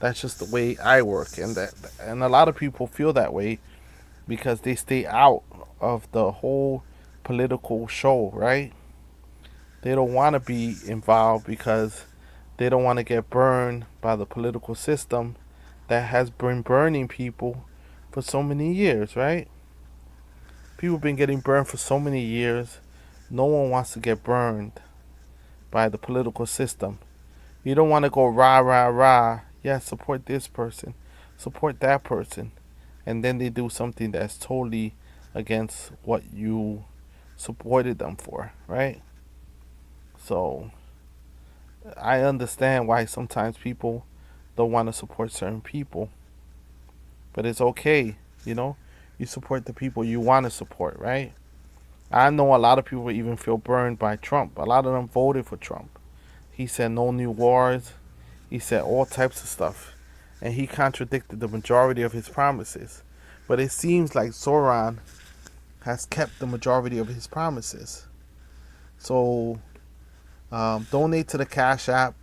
That's just the way I work, and a lot of people feel that way because they stay out of the whole political show, right? They don't want to be involved because they don't want to get burned by the political system that has been burning people for so many years, right? People have been getting burned for so many years. No one wants to get burned by the political system. You don't want to go rah, rah, rah. Yeah, support this person, support that person. And then they do something that's totally against what you supported them for, right? So I understand why sometimes people don't want to support certain people, but it's okay, you know. You support the people you want to support, right? I know a lot of people even feel burned by Trump. A lot of them voted for Trump. He said no new wars. He said all types of stuff, and he contradicted the majority of his promises. But it seems like Zoran has kept the majority of his promises. So donate to the Cash App.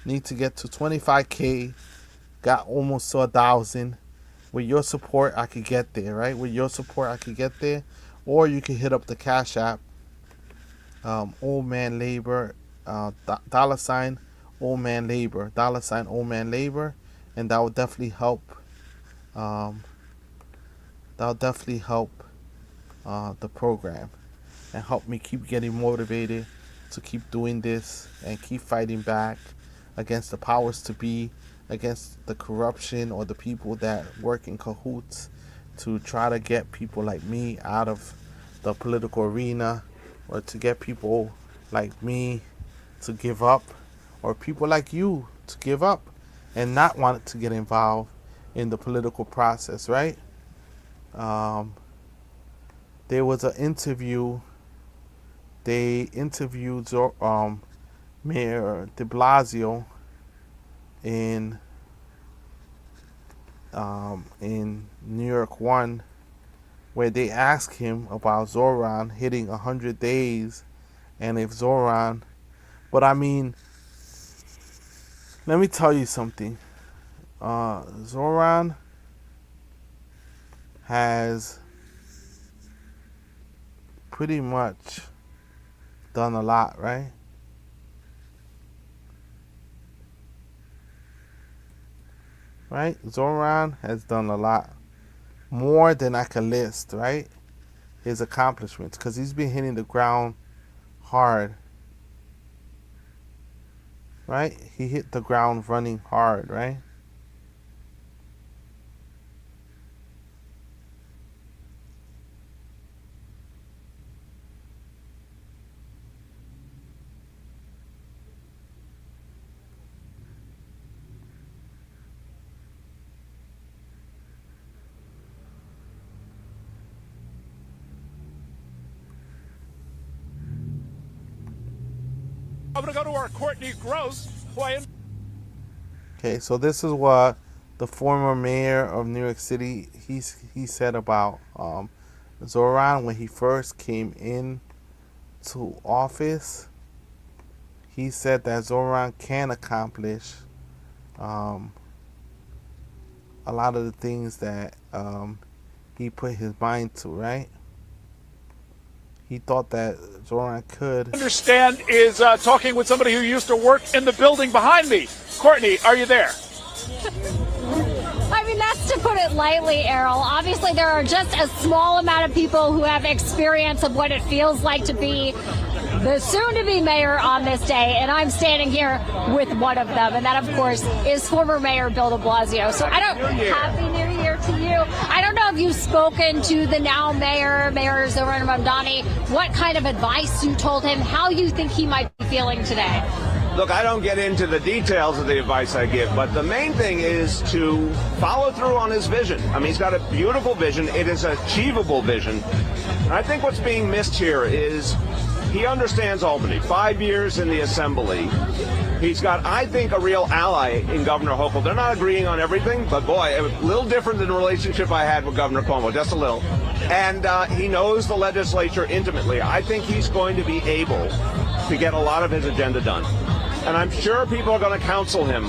Need to get to 25K. Got almost to 1,000. With your support, I could get there, right? With your support, I could get there. Or you can hit up the Cash App. Old Man Labor. $, Old Man Labor. $, Old Man Labor. And that would definitely help. The program and help me keep getting motivated to keep doing this and keep fighting back against the powers to be, against the corruption or the people that work in cahoots to try to get people like me out of the political arena, or to get people like me to give up, or people like you to give up and not want to get involved in the political process, right? There was an interview. They interviewed Mayor de Blasio in in New York 1, where they ask him about Zohran hitting 100 days and if Zohran. But I mean, let me tell you something. Zohran has pretty much done a lot, right? Right? Zohran has done a lot. More than I can list, right? His accomplishments. Because he's been hitting the ground hard. Right? He hit the ground running hard, right? I'm going to go to our Courtney Gross playing. Okay, so this is what the former mayor of New York City he said about Zohran when he first came in to office. He said that Zohran can accomplish a lot of the things that he put his mind to, right? He thought that Zohran could. Understand is talking with somebody who used to work in the building behind me. Courtney, are you there? I mean, that's to put it lightly, Errol. Obviously, there are just a small amount of people who have experience of what it feels like to be the soon-to-be mayor on this day, and I'm standing here with one of them, and that, of course, is former Mayor Bill de Blasio. So Happy New Year to you. I don't know if you've spoken to the now Mayor Zohran Mamdani, what kind of advice you told him, how you think he might be feeling today. Look, I don't get into the details of the advice I give, but the main thing is to follow through on his vision. I mean, he's got a beautiful vision. It is an achievable vision. And I think what's being missed here is he understands Albany. 5 years in the assembly. He's got, I think, a real ally in Governor Hochul. They're not agreeing on everything, but boy, a little different than the relationship I had with Governor Cuomo, just a little. And he knows the legislature intimately. I think he's going to be able to get a lot of his agenda done. And I'm sure people are going to counsel him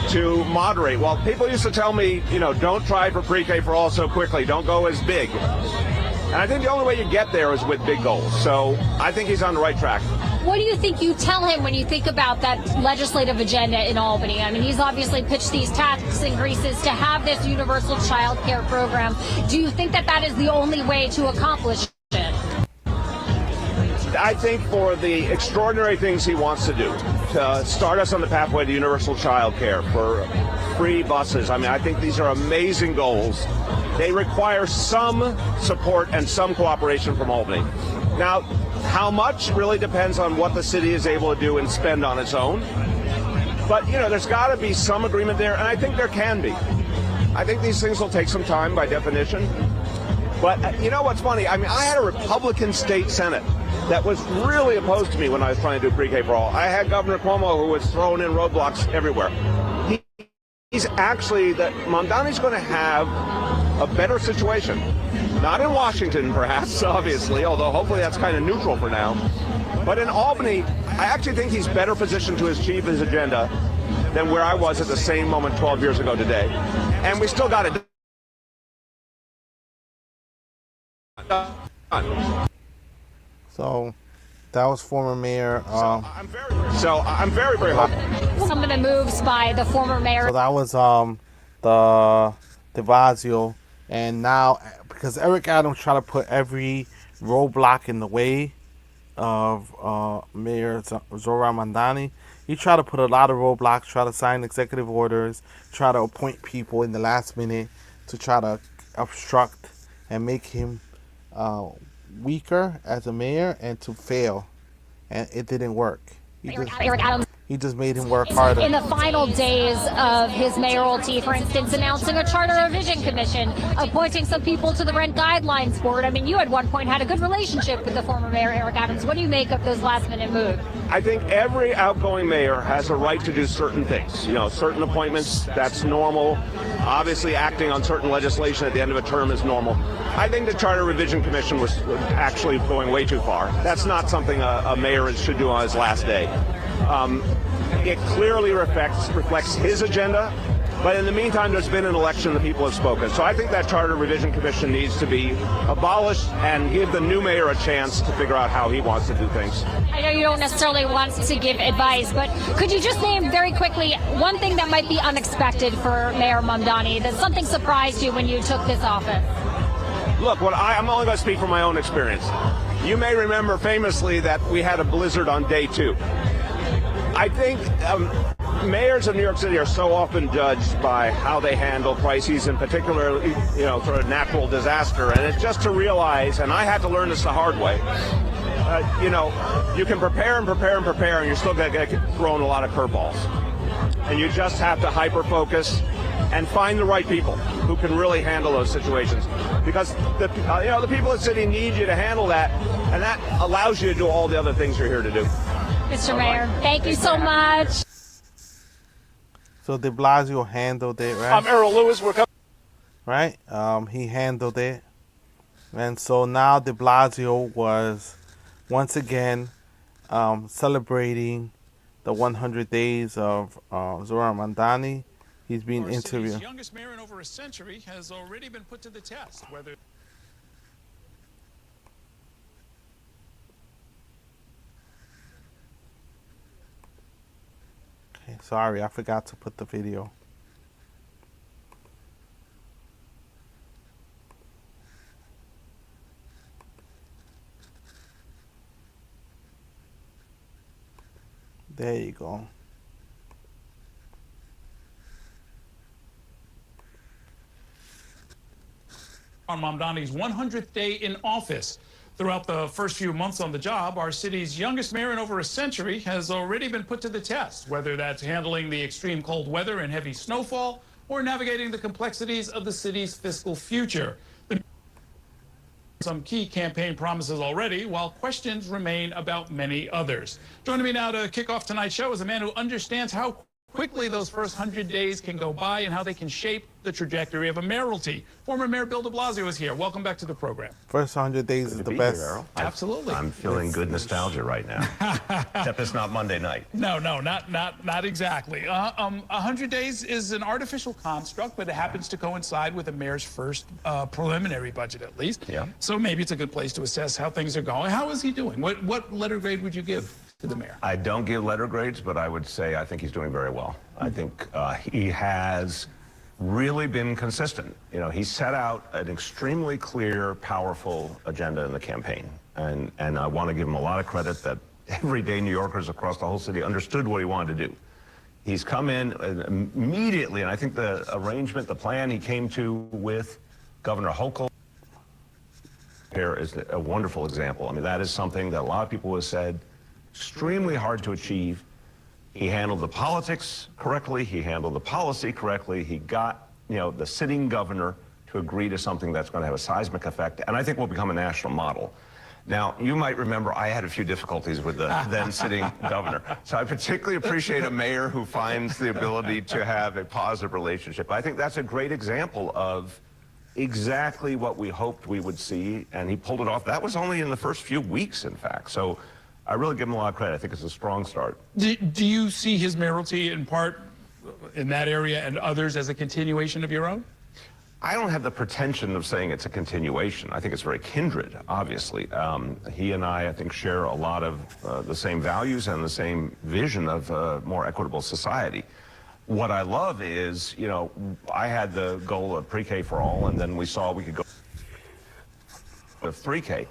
to moderate. Well, people used to tell me, you know, don't try for pre-K for all so quickly. Don't go as big. And I think the only way you get there is with big goals. So I think he's on the right track. What do you think you tell him when you think about that legislative agenda in Albany? I mean, he's obviously pitched these tax increases to have this universal child care program. Do you think that that is the only way to accomplish it? I think for the extraordinary things he wants to do, to start us on the pathway to universal child care, for free buses, I mean, I think these are amazing goals. They require some support and some cooperation from Albany. Now, how much really depends on what the city is able to do and spend on its own. But, you know, there's got to be some agreement there, and I think there can be. I think these things will take some time by definition. But you know what's funny? I mean, I had a Republican state Senate that was really opposed to me when I was trying to do pre-K for all. I had Governor Cuomo who was throwing in roadblocks everywhere. He's actually, that Mamdani's going to have a better situation. Not in Washington, perhaps, obviously, although hopefully that's kind of neutral for now. But in Albany, I actually think he's better positioned to achieve his agenda than where I was at the same moment 12 years ago today. And we still got it done. So that was former mayor. I'm very, very hopeful. Some of the moves by the former mayor. So that was the de Blasio, and now because Eric Adams tried to put every roadblock in the way of Mayor Zohran Mamdani, he tried to put a lot of roadblocks, try to sign executive orders, try to appoint people in the last minute to try to obstruct and make him weaker as a mayor and to fail, and it didn't work. Eric Adams. He just made him work harder. In the final days of his mayoralty, for instance, announcing a charter revision commission, appointing some people to the rent guidelines board. I mean, you at one point had a good relationship with the former mayor, Eric Adams. What do you make of those last-minute moves? I think every outgoing mayor has a right to do certain things. You know, certain appointments, that's normal. Obviously, acting on certain legislation at the end of a term is normal. I think the Charter Revision Commission was actually going way too far. That's not something a mayor should do on his last day. It clearly reflects his agenda. But in the meantime, there's been an election, the people have spoken. So I think that Charter Revision Commission needs to be abolished and give the new mayor a chance to figure out how he wants to do things. I know you don't necessarily want to give advice, but could you just name very quickly one thing that might be unexpected for Mayor Mamdani, that something surprised you when you took this office? Look, I'm only going to speak from my own experience. You may remember famously that we had a blizzard on day 2. I think mayors of New York City are so often judged by how they handle crises, in particular, you know, sort of natural disaster. And it's just to realize, and I had to learn this the hard way, you know, you can prepare and prepare and prepare, and you're still going to get thrown a lot of curveballs. And you just have to hyper-focus and find the right people who can really handle those situations. Because the people in the city need you to handle that, and that allows you to do all the other things you're here to do. Mr. Mayor, thank you so much. So de Blasio handled it, right? I'm Errol Lewis. We're coming. Right? He handled it. And so now de Blasio was once again celebrating the 100 days of Zohran Mamdani. He's being interviewed. City's youngest mayor in over a century has already been put to the test. Whether Okay, sorry, I forgot to put the video. There you go. on Mamdani's 100th day in office. Throughout the first few months on the job, our city's youngest mayor in over a century has already been put to the test, whether that's handling the extreme cold weather and heavy snowfall or navigating the complexities of the city's fiscal future. Some key campaign promises already, while questions remain about many others. Joining me now to kick off tonight's show is a man who understands how quickly those first 100 days can go by and how they can shape the trajectory of a mayoralty. Former Mayor Bill de Blasio is here. Welcome back to the program. First 100 days is the best. Here, Absolutely. I'm feeling good nostalgia right now. Except it's not Monday night. No, not exactly. 100 days is an artificial construct, but it happens to coincide with the mayor's first preliminary budget, at least. Yeah. So maybe it's a good place to assess how things are going. How is he doing? What letter grade would you give to the mayor? I don't give letter grades, but I would say I think he's doing very well. I think he has really been consistent. You know, he set out an extremely clear, powerful agenda in the campaign. And I want to give him a lot of credit that everyday New Yorkers across the whole city understood what he wanted to do. He's come in immediately, and I think the arrangement, the plan he came to with Governor Hochul here is a wonderful example. I mean, that is something that a lot of people have said, extremely hard to achieve. He handled the politics correctly. He handled the policy correctly. He got, you know, the sitting governor to agree to something that's going to have a seismic effect, and I think will become a national model. Now, you might remember I had a few difficulties with the then sitting governor. So I particularly appreciate a mayor who finds the ability to have a positive relationship. I think that's a great example of exactly what we hoped we would see, and he pulled it off. That was only in the first few weeks, in fact. So I really give him a lot of credit. I think it's a strong start. Do you see his mayoralty in part in that area and others as a continuation of your own? I don't have the pretension of saying it's a continuation. I think it's very kindred, obviously. He and I think, share a lot of the same values and the same vision of a more equitable society. What I love is, you know, I had the goal of pre-K for all, and then we saw we could go to 3K.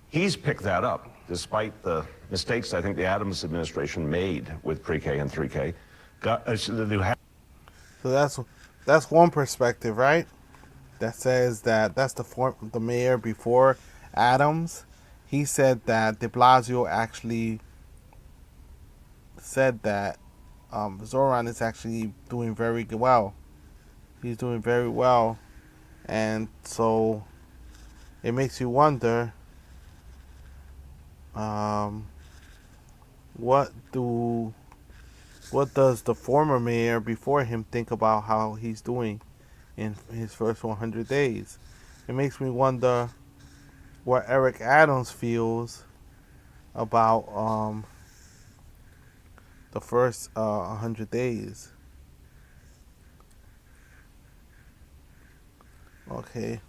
He's picked that up, despite the mistakes I think the Adams administration made with pre-K and 3K. So that's one perspective, right? That says that that's the mayor before Adams. He said that de Blasio actually said that Zohran is actually doing very well. He's doing very well. And so it makes you wonder, what do what does the former mayor before him think about how he's doing in his first 100 days? It makes me wonder what Eric Adams feels about the first 100 days. Okay.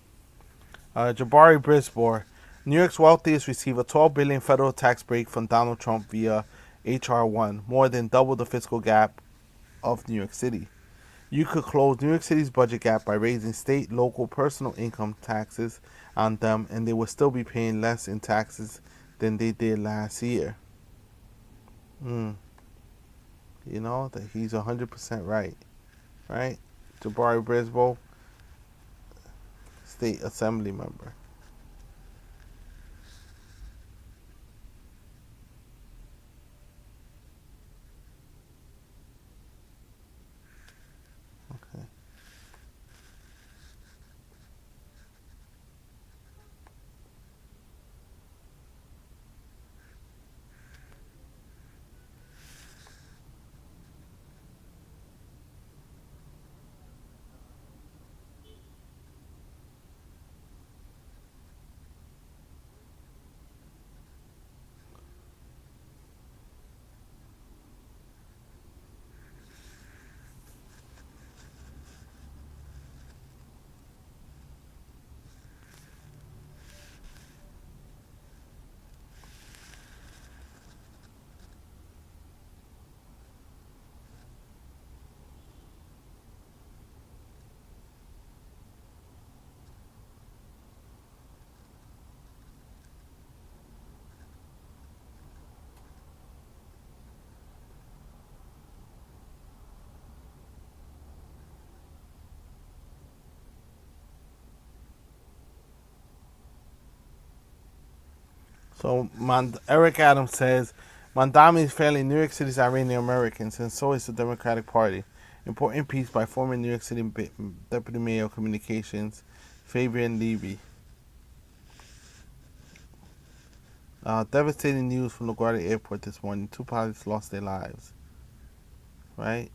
Jabari Brisbane. New York's wealthiest receive a $12 billion federal tax break from Donald Trump via H.R. 1, more than double the fiscal gap of New York City. You could close New York City's budget gap by raising state, local, personal income taxes on them, and they would still be paying less in taxes than they did last year. You know, that he's 100% right. Right? Jabari Brisbane, state assembly member. Okay. So Eric Adams says Mamdani is failing New York City's Iranian Americans, and so is the Democratic Party. Important piece by former New York City Deputy Mayor of Communications, Fabian Levy. Devastating news from LaGuardia Airport this morning. 2 pilots lost their lives. Right?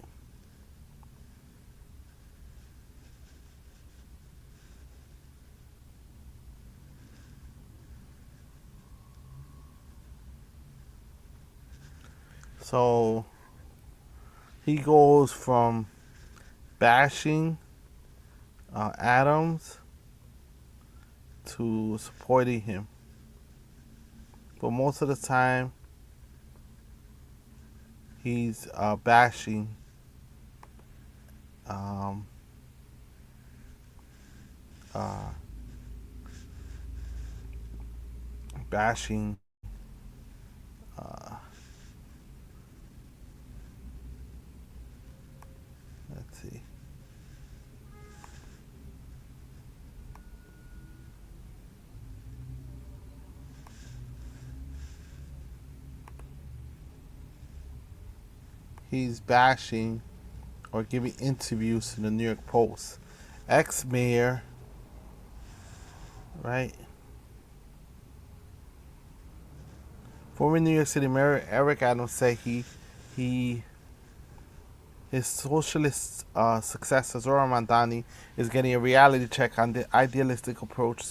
So he goes from bashing Adams to supporting him. But most of the time, he's bashing um, uh, bashing uh, let's see. He's bashing or giving interviews to the New York Post. Ex-mayor, right? Former New York City Mayor Eric Adams said his socialist successor Zohran Mamdani is getting a reality check on the idealistic approach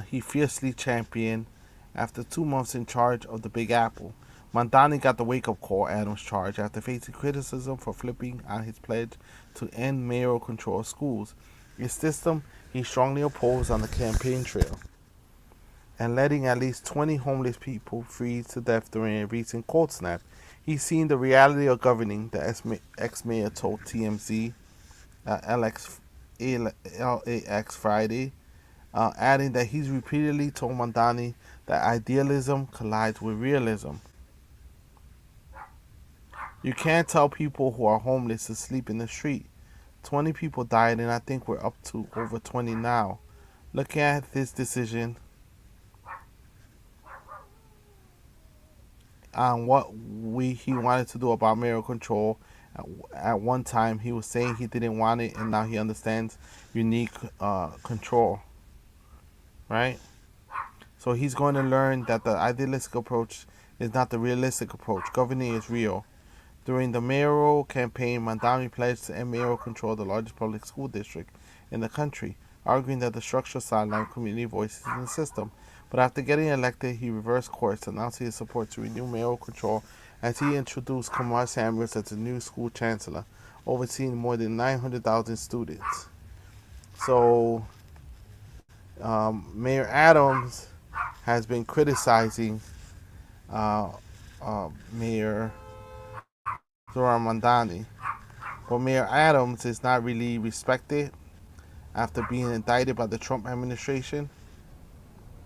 he fiercely championed after 2 months in charge of the Big Apple. Mamdani got the wake-up call, Adams charged, after facing criticism for flipping on his pledge to end mayoral control of schools, a system he strongly opposed on the campaign trail, and letting at least 20 homeless people freeze to death during a recent cold snap. He's seen the reality of governing, the ex-mayor told TMZ LAX Friday, adding that he's repeatedly told Mamdani that idealism collides with realism. You can't tell people who are homeless to sleep in the street. 20 people died, and I think we're up to over 20 now. Looking at this decision on what he wanted to do about mayoral control. At one time, he was saying he didn't want it, and now he understands unique control. Right? So he's going to learn that the idealistic approach is not the realistic approach. Governing is real. During the mayoral campaign, Mamdani pledged to end mayoral control of the largest public school district in the country, arguing that the structure sidelined community voices in the system. But after getting elected, he reversed course, announcing his support to renew mayoral control as he introduced Kamar Samuels as the new school chancellor, overseeing more than 900,000 students. So, Mayor Adams has been criticizing Mayor Zohran Mamdani, but Mayor Adams is not really respected after being indicted by the Trump administration.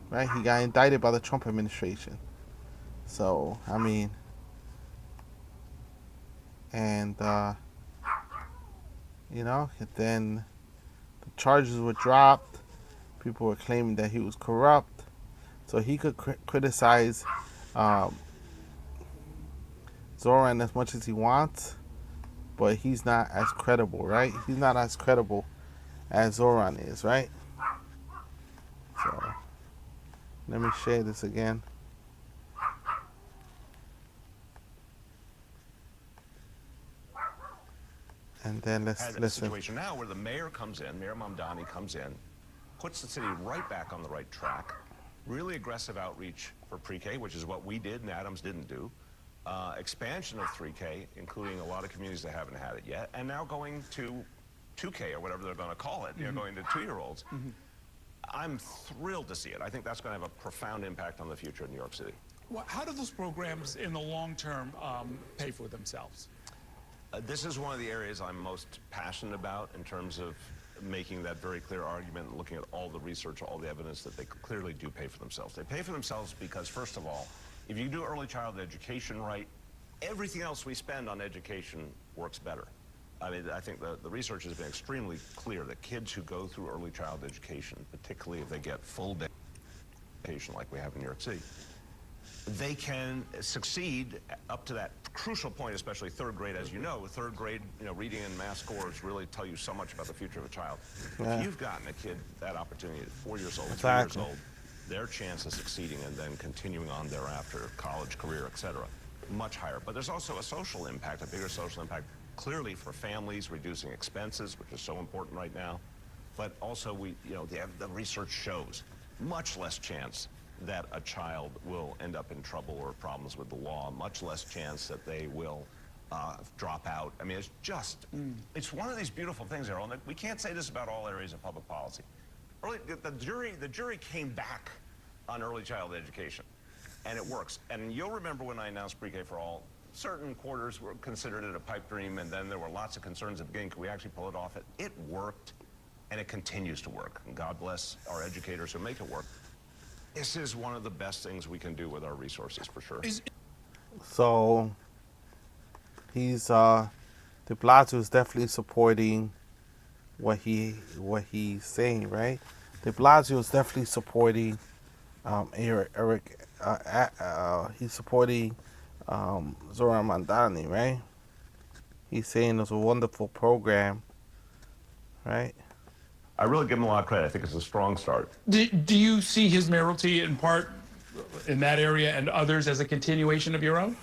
Right? He got indicted by the Trump administration. So, I mean, and then the charges were dropped. People were claiming that he was corrupt, so he could criticize Zohran as much as he wants, but he's not as credible, right? He's not as credible as Zohran is, right? So let me share this again. And then let's listen. A situation now where the mayor comes in, Mayor Mamdani comes in, puts the city right back on the right track. Really aggressive outreach for pre-K, which is what we did and Adams didn't do. Expansion of 3K, including a lot of communities that haven't had it yet, and now going to 2K or whatever they're going to call it. They're going to 2-year-olds. I'm thrilled to see it. I think that's going to have a profound impact on the future of New York City. Well, how do those programs in the long term pay for themselves? This is one of the areas I'm most passionate about in terms of making that very clear argument and looking at all the research, all the evidence that they clearly do pay for themselves. They pay for themselves because, first of all, if you do early childhood education right, everything else we spend on education works better. I mean, I think the research has been extremely clear that kids who go through early childhood education, particularly if they get full day education like we have in New York City, they can succeed up to that crucial point, especially third grade. As you know, third grade, reading and math scores really tell you so much about the future of a child. Yeah. If you've gotten a kid that opportunity at 4 years old, Exactly. 3 years old, their chance of succeeding and then continuing on thereafter, college, career, etc., much higher. But there's also a social impact, a bigger social impact, clearly for families, reducing expenses, which is so important right now. But also, the research shows much less chance that a child will end up in trouble or problems with the law, much less chance that they will drop out. I mean, it's just, it's one of these beautiful things, Errol, and we can't say this about all areas of public policy. The jury came back on early childhood education, and it works. And you'll remember when I announced Pre-K for All, certain quarters were considered it a pipe dream, and then there were lots of concerns at the beginning. Could we actually pull it off? It worked, and it continues to work. And God bless our educators who make it work. This is one of the best things we can do with our resources, for sure. So he's de Blasio is definitely supporting what he's saying, right? De Blasio is definitely supporting Eric. He's supporting Zohran Mamdani, right? He's saying it's a wonderful program, right? I really give him a lot of credit. I think it's a strong start. Do you see his mayoralty in part in that area and others as a continuation of your own?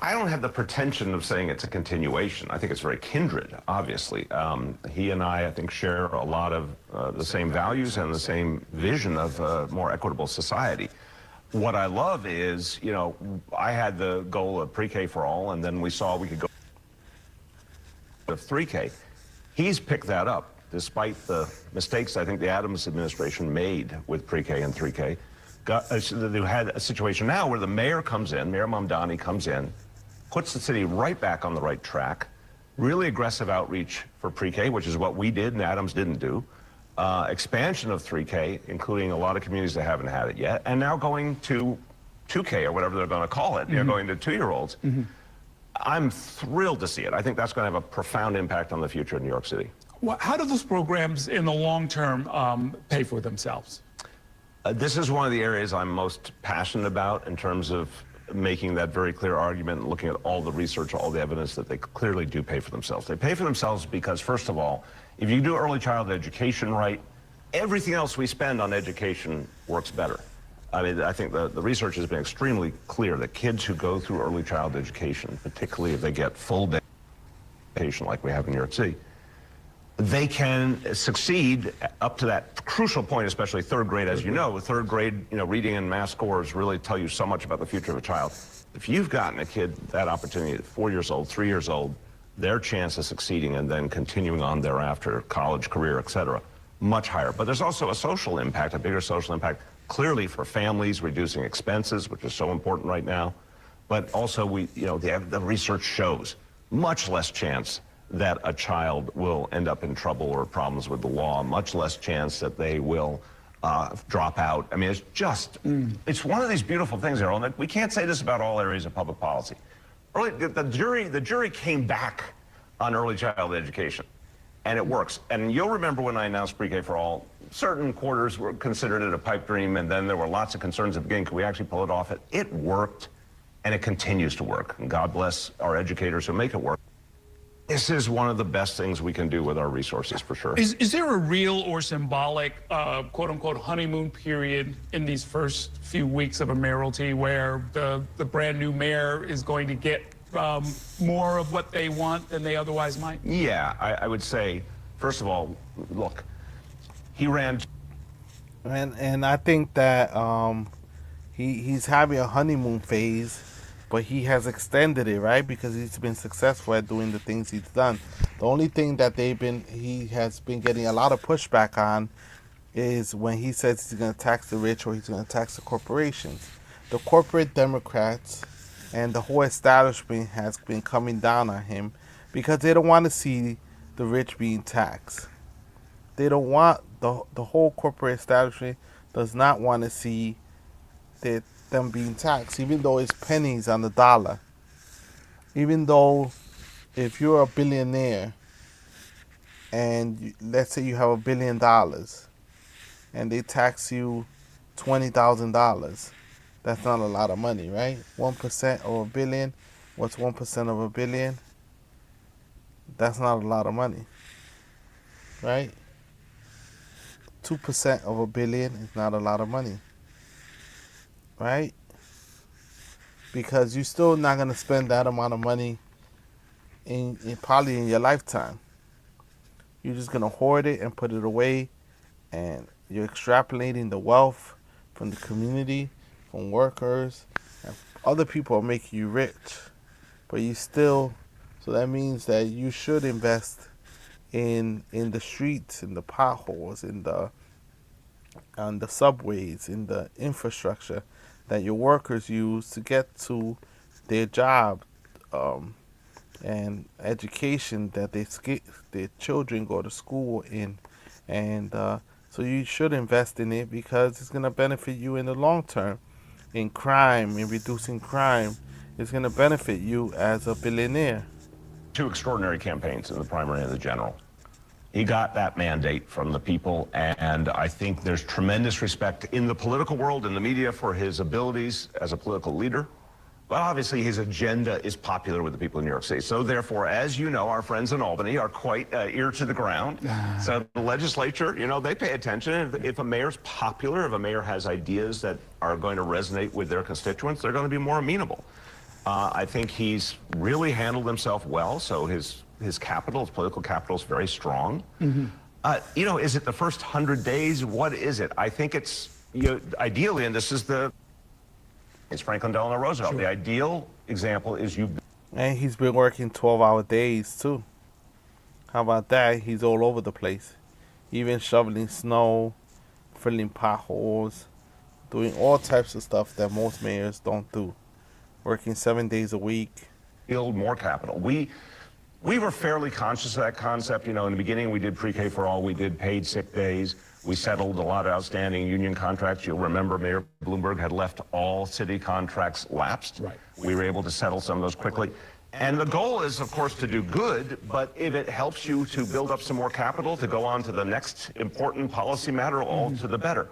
I don't have the pretension of saying it's a continuation. I think it's very kindred, obviously. He and I think, share a lot of the same values and the same vision of a more equitable society. What I love is, I had the goal of Pre-K for All, and then we saw we could go to 3K. He's picked that up, despite the mistakes I think the Adams administration made with Pre-K and 3K. They had a situation now where the mayor comes in, Mayor Mamdani comes in, puts the city right back on the right track, really aggressive outreach for Pre-K, which is what we did and Adams didn't do, expansion of 3K, including a lot of communities that haven't had it yet, and now going to 2K or whatever they're going to call it. They're going to 2-year-olds. I'm thrilled to see it. I think that's going to have a profound impact on the future of New York City. Well, how do those programs in the long term pay for themselves? This is one of the areas I'm most passionate about in terms of making that very clear argument and looking at all the research, all the evidence that they clearly do pay for themselves. They pay for themselves because, first of all, if you do early childhood education right, everything else we spend on education works better. I mean, I think the research has been extremely clear that kids who go through early childhood education, particularly if they get full day education like we have in New York City, they can succeed up to that crucial point, especially third grade. As you know, third grade, reading and math scores really tell you so much about the future of a child. If you've gotten a kid that opportunity at 4 years old, 3 years old, their chance of succeeding and then continuing on thereafter, college, career, etc., much higher. But there's also a social impact, a bigger social impact, clearly for families, reducing expenses, which is so important right now. But also, the research shows much less chance that a child will end up in trouble or problems with the law, much less chance that they will drop out. I mean, it's just, it's one of these beautiful things, Errol, and we can't say this about all areas of public policy. The jury came back on early childhood education, and it works. And you'll remember when I announced pre-K for all, certain quarters were considered it a pipe dream, and then there were lots of concerns at the beginning. Could we actually pull it off? It worked, and it continues to work. And God bless our educators who make it work. This is one of the best things we can do with our resources, for sure. Is there a real or symbolic, quote-unquote, honeymoon period in these first few weeks of a mayoralty where the brand-new mayor is going to get more of what they want than they otherwise might? Yeah, I would say, first of all, look, he ran... And I think that he's having a honeymoon phase, but he has extended it, right? Because he's been successful at doing the things he's done. The only thing that he has been getting a lot of pushback on is when he says he's going to tax the rich or he's going to tax the corporations. The corporate Democrats and the whole establishment has been coming down on him because they don't want to see the rich being taxed. They don't want, the whole corporate establishment does not want to see them being taxed, even though it's pennies on the dollar. Even though if you're a billionaire and let's say you have $1 billion and they tax you $20,000, that's not a lot of money, right? 1% of $1 billion, what's 1% of $1 billion? That's not a lot of money, right? 2% of $1 billion is not a lot of money, right? Because you're still not going to spend that amount of money in probably in your lifetime. You're just going to hoard it and put it away, and you're extrapolating the wealth from the community, from workers, and other people are making you rich, but you still, so that means that you should invest in the streets, in the potholes, on the subways, in the infrastructure that your workers use to get to their job, and education that their children go to school in, and so you should invest in it because it's going to benefit you in the long term. In crime, in reducing crime, it's going to benefit you as a billionaire. 2 extraordinary campaigns in the primary and the general. He got that mandate from the people, and I think there's tremendous respect in the political world, in the media, for his abilities as a political leader. But obviously his agenda is popular with the people in New York City. So therefore, as you know, our friends in Albany are quite ear to the ground. So the legislature, they pay attention. If a mayor's popular, if a mayor has ideas that are going to resonate with their constituents, they're going to be more amenable. I think he's really handled himself well. So his capital, his political capital, is very strong. Is it the first 100 days? What is it? I think it's, ideally, and this is it's Franklin Delano Roosevelt. Sure. The ideal example is you. And he's been working 12-hour days, too. How about that? He's all over the place. Even shoveling snow, filling potholes, doing all types of stuff that most mayors don't do. Working 7 days a week. Build more capital. We were fairly conscious of that concept. In the beginning, we did pre-K for all. We did paid sick days. We settled a lot of outstanding union contracts. You'll remember Mayor Bloomberg had left all city contracts lapsed. Right. We were able to settle some of those quickly. And the goal is, of course, to do good, but if it helps you to build up some more capital to go on to the next important policy matter, all to the better.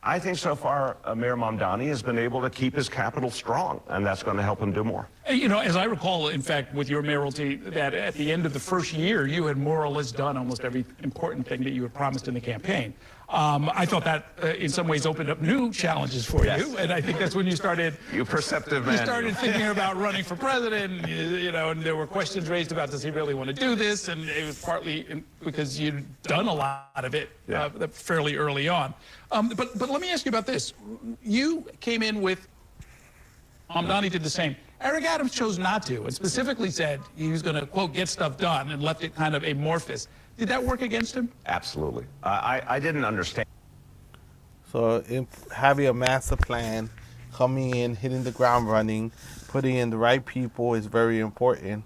I think so far, Mayor Mamdani has been able to keep his capital strong, and that's going to help him do more. As I recall, in fact, with your mayoralty, that at the end of the first year, you had more or less done almost every important thing that you had promised in the campaign. I thought that in some ways opened up new challenges for you, and I think that's when you started. You perceptive man. You started thinking about running for president, and there were questions raised about does he really want to do this, and it was partly because you'd done a lot of it fairly early on. But let me ask you about this. You came in with. Mamdani did the same. Eric Adams chose not to, and specifically said he was going to, quote, get stuff done, and left it kind of amorphous. Did that work against him? Absolutely. I didn't understand. So having a master plan, coming in, hitting the ground running, putting in the right people is very important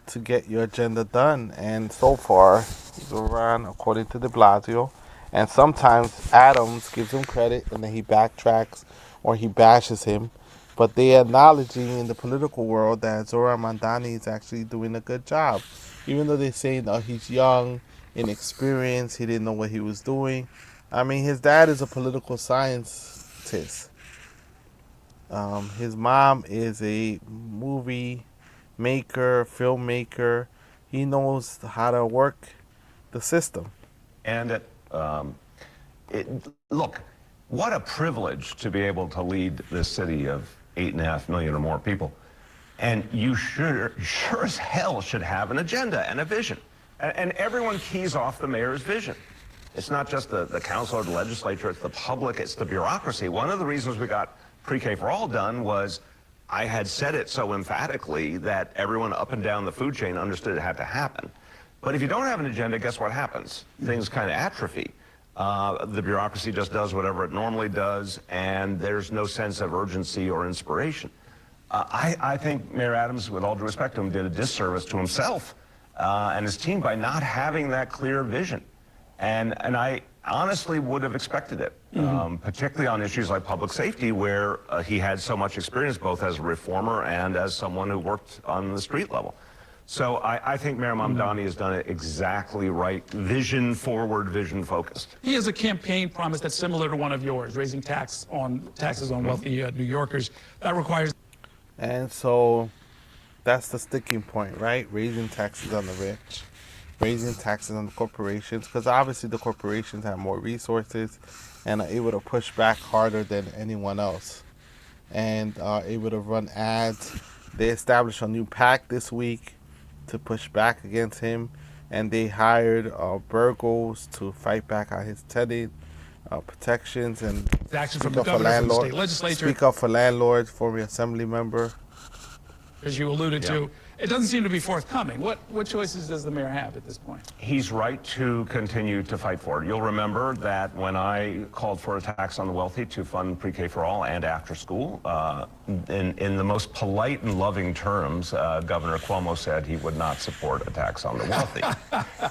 to get your agenda done. And so far, Zohran, according to de Blasio, and sometimes Adams gives him credit and then he backtracks or he bashes him. But they are acknowledging in the political world that Zohran Mamdani is actually doing a good job. Even though they're saying he's young, inexperienced, he didn't know what he was doing. I mean, his dad is a political scientist. His mom is a movie maker, filmmaker. He knows how to work the system. And look, what a privilege to be able to lead this city of 8.5 million or more people. And you sure as hell should have an agenda and a vision. And everyone keys off the mayor's vision. It's not just the council or the legislature, it's the public, it's the bureaucracy. One of the reasons we got Pre-K for All done was I had said it so emphatically that everyone up and down the food chain understood it had to happen. But if you don't have an agenda, guess what happens? Things kind of atrophy. The bureaucracy just does whatever it normally does, and there's no sense of urgency or inspiration. I think Mayor Adams, with all due respect to him, did a disservice to himself and his team by not having that clear vision. And I honestly would have expected it, particularly on issues like public safety, where he had so much experience, both as a reformer and as someone who worked on the street level. So I think Mayor Mamdani has done it exactly right. Vision forward, vision focused. He has a campaign promise that's similar to one of yours, raising taxes on wealthy New Yorkers. That requires. And so that's the sticking point, right? Raising taxes on the rich, raising taxes on the corporations, because obviously the corporations have more resources and are able to push back harder than anyone else and are able to run ads. They established a new PAC this week to push back against him, and they hired burglars to fight back on his tenant protections and action from the governor, from the state legislature. Speak up for landlords, former assembly member. As you alluded to, it doesn't seem to be forthcoming. What choices does the mayor have at this point? He's right to continue to fight for it. You'll remember that when I called for a tax on the wealthy to fund Pre-K for All and after school, in the most polite and loving terms, Governor Cuomo said he would not support a tax on the wealthy.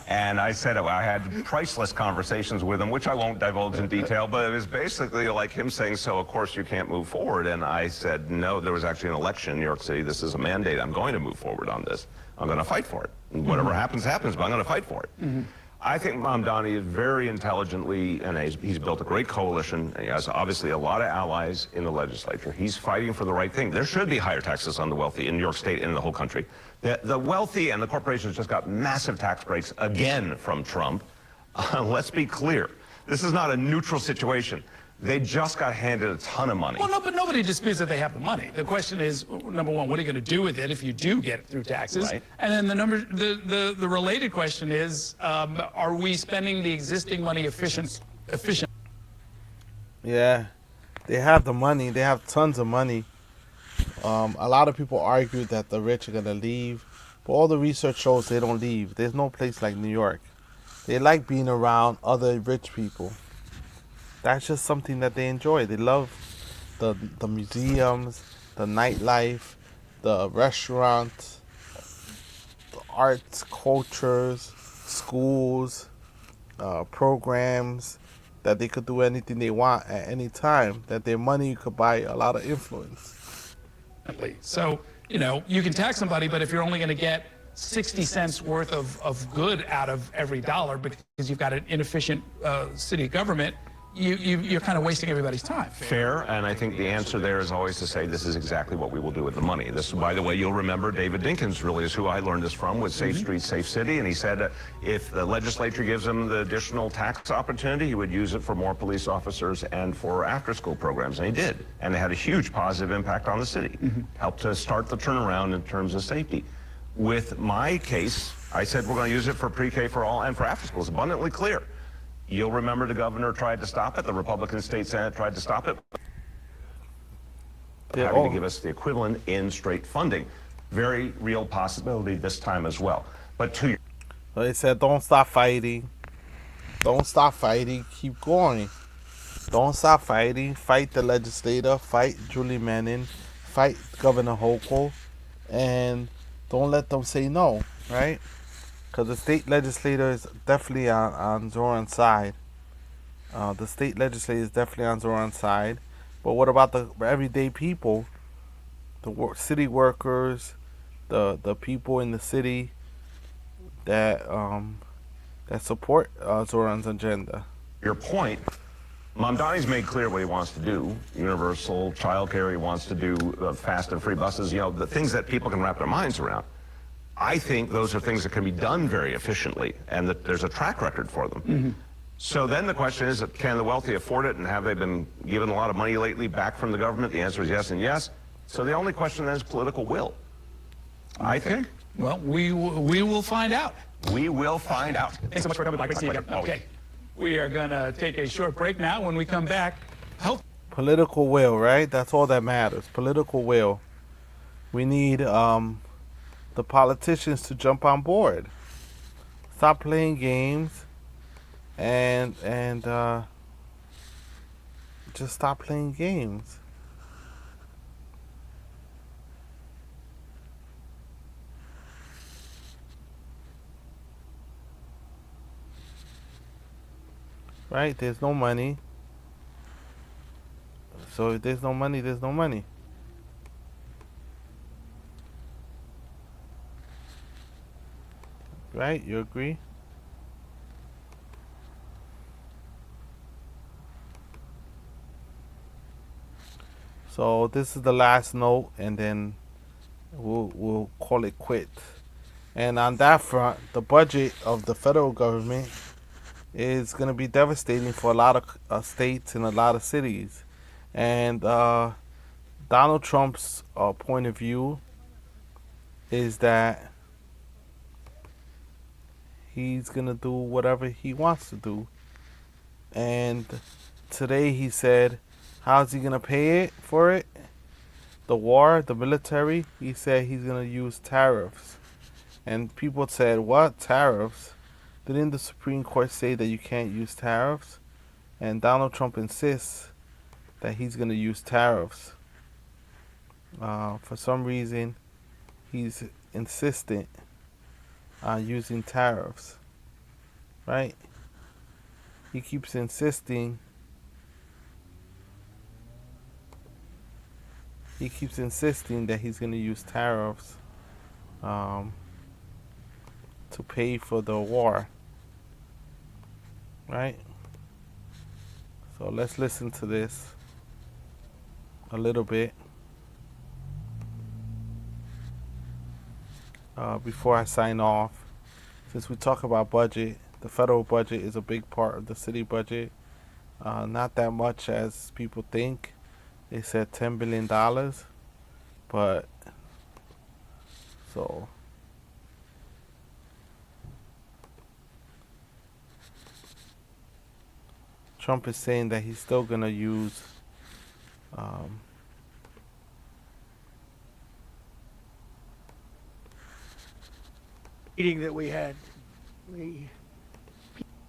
And I said, I had priceless conversations with him, which I won't divulge in detail, but it was basically like him saying, so of course you can't move forward. And I said, no, there was actually an election in New York City. This is a mandate. I'm going to move forward on this. I'm going to fight for it. And whatever happens, happens, but I'm going to fight for it. I think Mamdani is very intelligently, and he's built a great coalition. He has obviously a lot of allies in the legislature. He's fighting for the right thing. There should be higher taxes on the wealthy in New York State and in the whole country. The wealthy and the corporations just got massive tax breaks again from Trump. Let's be clear. This is not a neutral situation. They just got handed a ton of money. Well, no, but nobody disputes that they have the money. The question is, number one, what are you going to do with it if you do get it through taxes? Right. And then the related question is, are we spending the existing money efficient? Yeah, they have the money. They have tons of money. A lot of people argue that the rich are going to leave, but all the research shows they don't leave. There's no place like New York. They like being around other rich people. That's just something that they enjoy. They love the museums, the nightlife, the restaurants, the arts, cultures, schools, programs, that they could do anything they want at any time, that their money could buy a lot of influence. So, you can tax somebody, but if you're only going to get 60 cents worth of good out of every dollar because you've got an inefficient city government, you're kind of wasting everybody's time. Fair, and I think the answer there is always to say this is exactly what we will do with the money. This, by the way, you'll remember David Dinkins really is who I learned this from with Safe Streets, Safe City, and he said if the legislature gives him the additional tax opportunity, he would use it for more police officers and for after-school programs, and he did. And it had a huge positive impact on the city. Helped to start the turnaround in terms of safety. With my case, I said we're going to use it for pre-K for all and for after-school. It's abundantly clear. You'll remember the governor tried to stop it. The Republican state senate tried to stop it. Having to give us the equivalent in straight funding. Very real possibility this time as well. But to your... They said, don't stop fighting. Don't stop fighting. Keep going. Don't stop fighting. Fight the legislator. Fight Julie Manning. Fight Governor Hochul. And don't let them say no, right? Because the state legislator is definitely on Zohran's side. The state legislature is definitely on Zohran's side. But what about the everyday people? The city workers, the people in the city that support Zohran's agenda. Your point, Mamdani's made clear what he wants to do. Universal child care, he wants to do fast and free buses, you know, the things that people can wrap their minds around. I think those are things that can be done very efficiently, and that there's a track record for them. So then the question is, can the wealthy afford it, and have they been given a lot of money lately back from the government? The answer is yes and yes. So the only question then is political will. I think. Well, we will find out. We will find out. Thanks so much for coming by. Great to see you again. Okay. We are going to take a short break now. When we come back, political will, right? That's all that matters. Political will. We need the politicians to jump on board. Stop playing games and just stop playing games. Right? There's no money. So if there's no money, there's no money. Right? You agree? So this is the last note, and then we'll call it quit. And on that front, the budget of the federal government is going to be devastating for a lot of states and a lot of cities. And Donald Trump's point of view is that he's going to do whatever he wants to do. And today he said, how's he going to pay it for it? The war, the military, he said he's going to use tariffs. And people said, what? Tariffs? Didn't the Supreme Court say that you can't use tariffs? And Donald Trump insists that he's going to use tariffs. For some reason, he's insistent on using tariffs, right? He keeps insisting. He keeps insisting that he's going to use tariffs to pay for the war, right? So let's listen to this a little bit before I sign off. Since we talk about budget, the federal budget is a big part of the city budget. Not that much as people think. They said $10 billion, but so Trump is saying that he's still gonna use meeting that we had, the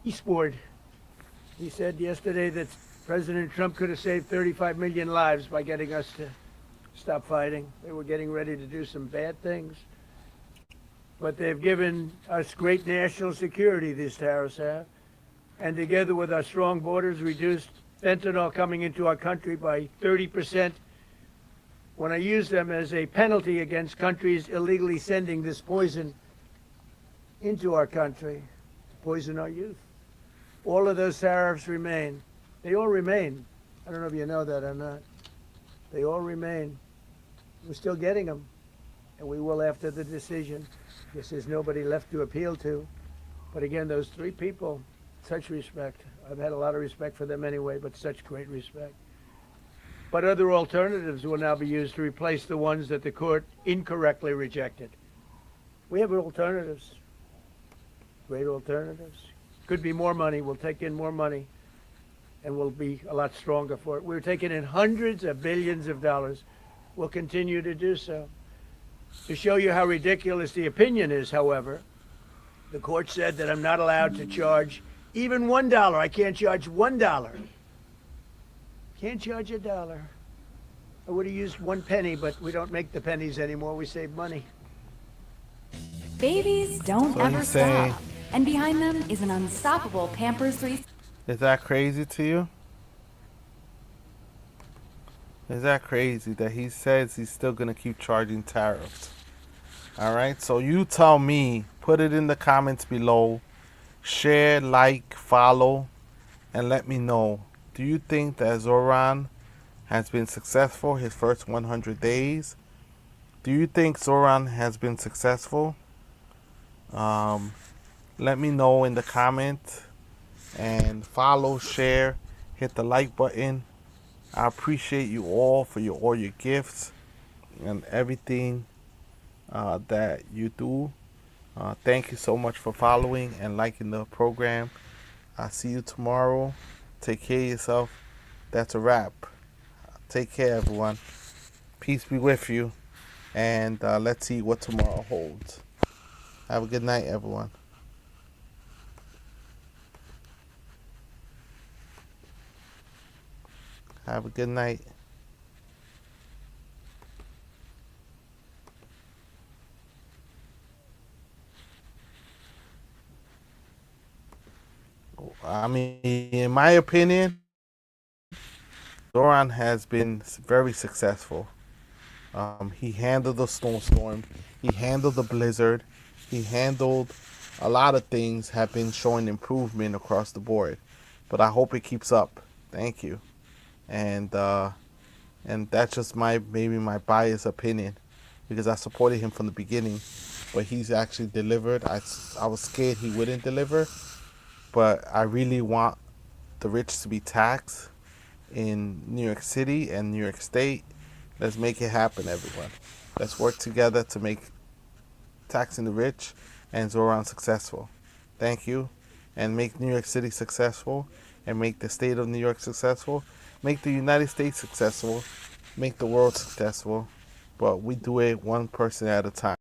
Peace Board. He said yesterday that President Trump could have saved 35 million lives by getting us to stop fighting. They were getting ready to do some bad things. But they've given us great national security, these tariffs have. And together with our strong borders, reduced fentanyl coming into our country by 30%. When I use them as a penalty against countries illegally sending this poison into our country to poison our youth. All of those tariffs remain. They all remain. I don't know if you know that or not. They all remain. We're still getting them, and we will after the decision. Guess there's nobody left to appeal to. But again, those three people, such respect. I've had a lot of respect for them anyway, but such great respect. But other alternatives will now be used to replace the ones that the court incorrectly rejected. We have alternatives, great alternatives. Could be more money. We'll take in more money, and we'll be a lot stronger for it. We're taking in hundreds of billions of dollars. We'll continue to do so. To show you how ridiculous the opinion is, however, the court said that I'm not allowed to charge even $1. I can't charge $1. Can't charge $1. I would have used 1 penny, but we don't make the pennies anymore. We save money. Babies don't So ever he's saying- stop. And behind them is an unstoppable Pampers 3. Is that crazy to you? Is that crazy that he says he's still going to keep charging tariffs? All right, so you tell me, put it in the comments below, share, like, follow, and let me know. Do you think that Zohran has been successful his first 100 days? Do you think Zohran has been successful? Let me know in the comment, and follow, share, hit the like button. I appreciate you all for all your gifts and everything that you do. Thank you so much for following and liking the program. I'll see you tomorrow. Take care of yourself. That's a wrap. Take care, everyone. Peace be with you. And let's see what tomorrow holds. Have a good night, everyone. Have a good night. I mean, in my opinion, Zohran has been very successful. He handled the snowstorm. He handled the blizzard. He handled a lot of things, have been showing improvement across the board. But I hope it keeps up. Thank you. And that's just maybe my biased opinion, because I supported him from the beginning, but he's actually delivered. I was scared he wouldn't deliver, but I really want the rich to be taxed in New York City and New York State. Let's make it happen, everyone. Let's work together to make taxing the rich and Zohran successful. Thank you. And make New York City successful, and make the state of New York successful. Make the United States successful, make the world successful, but we do it one person at a time.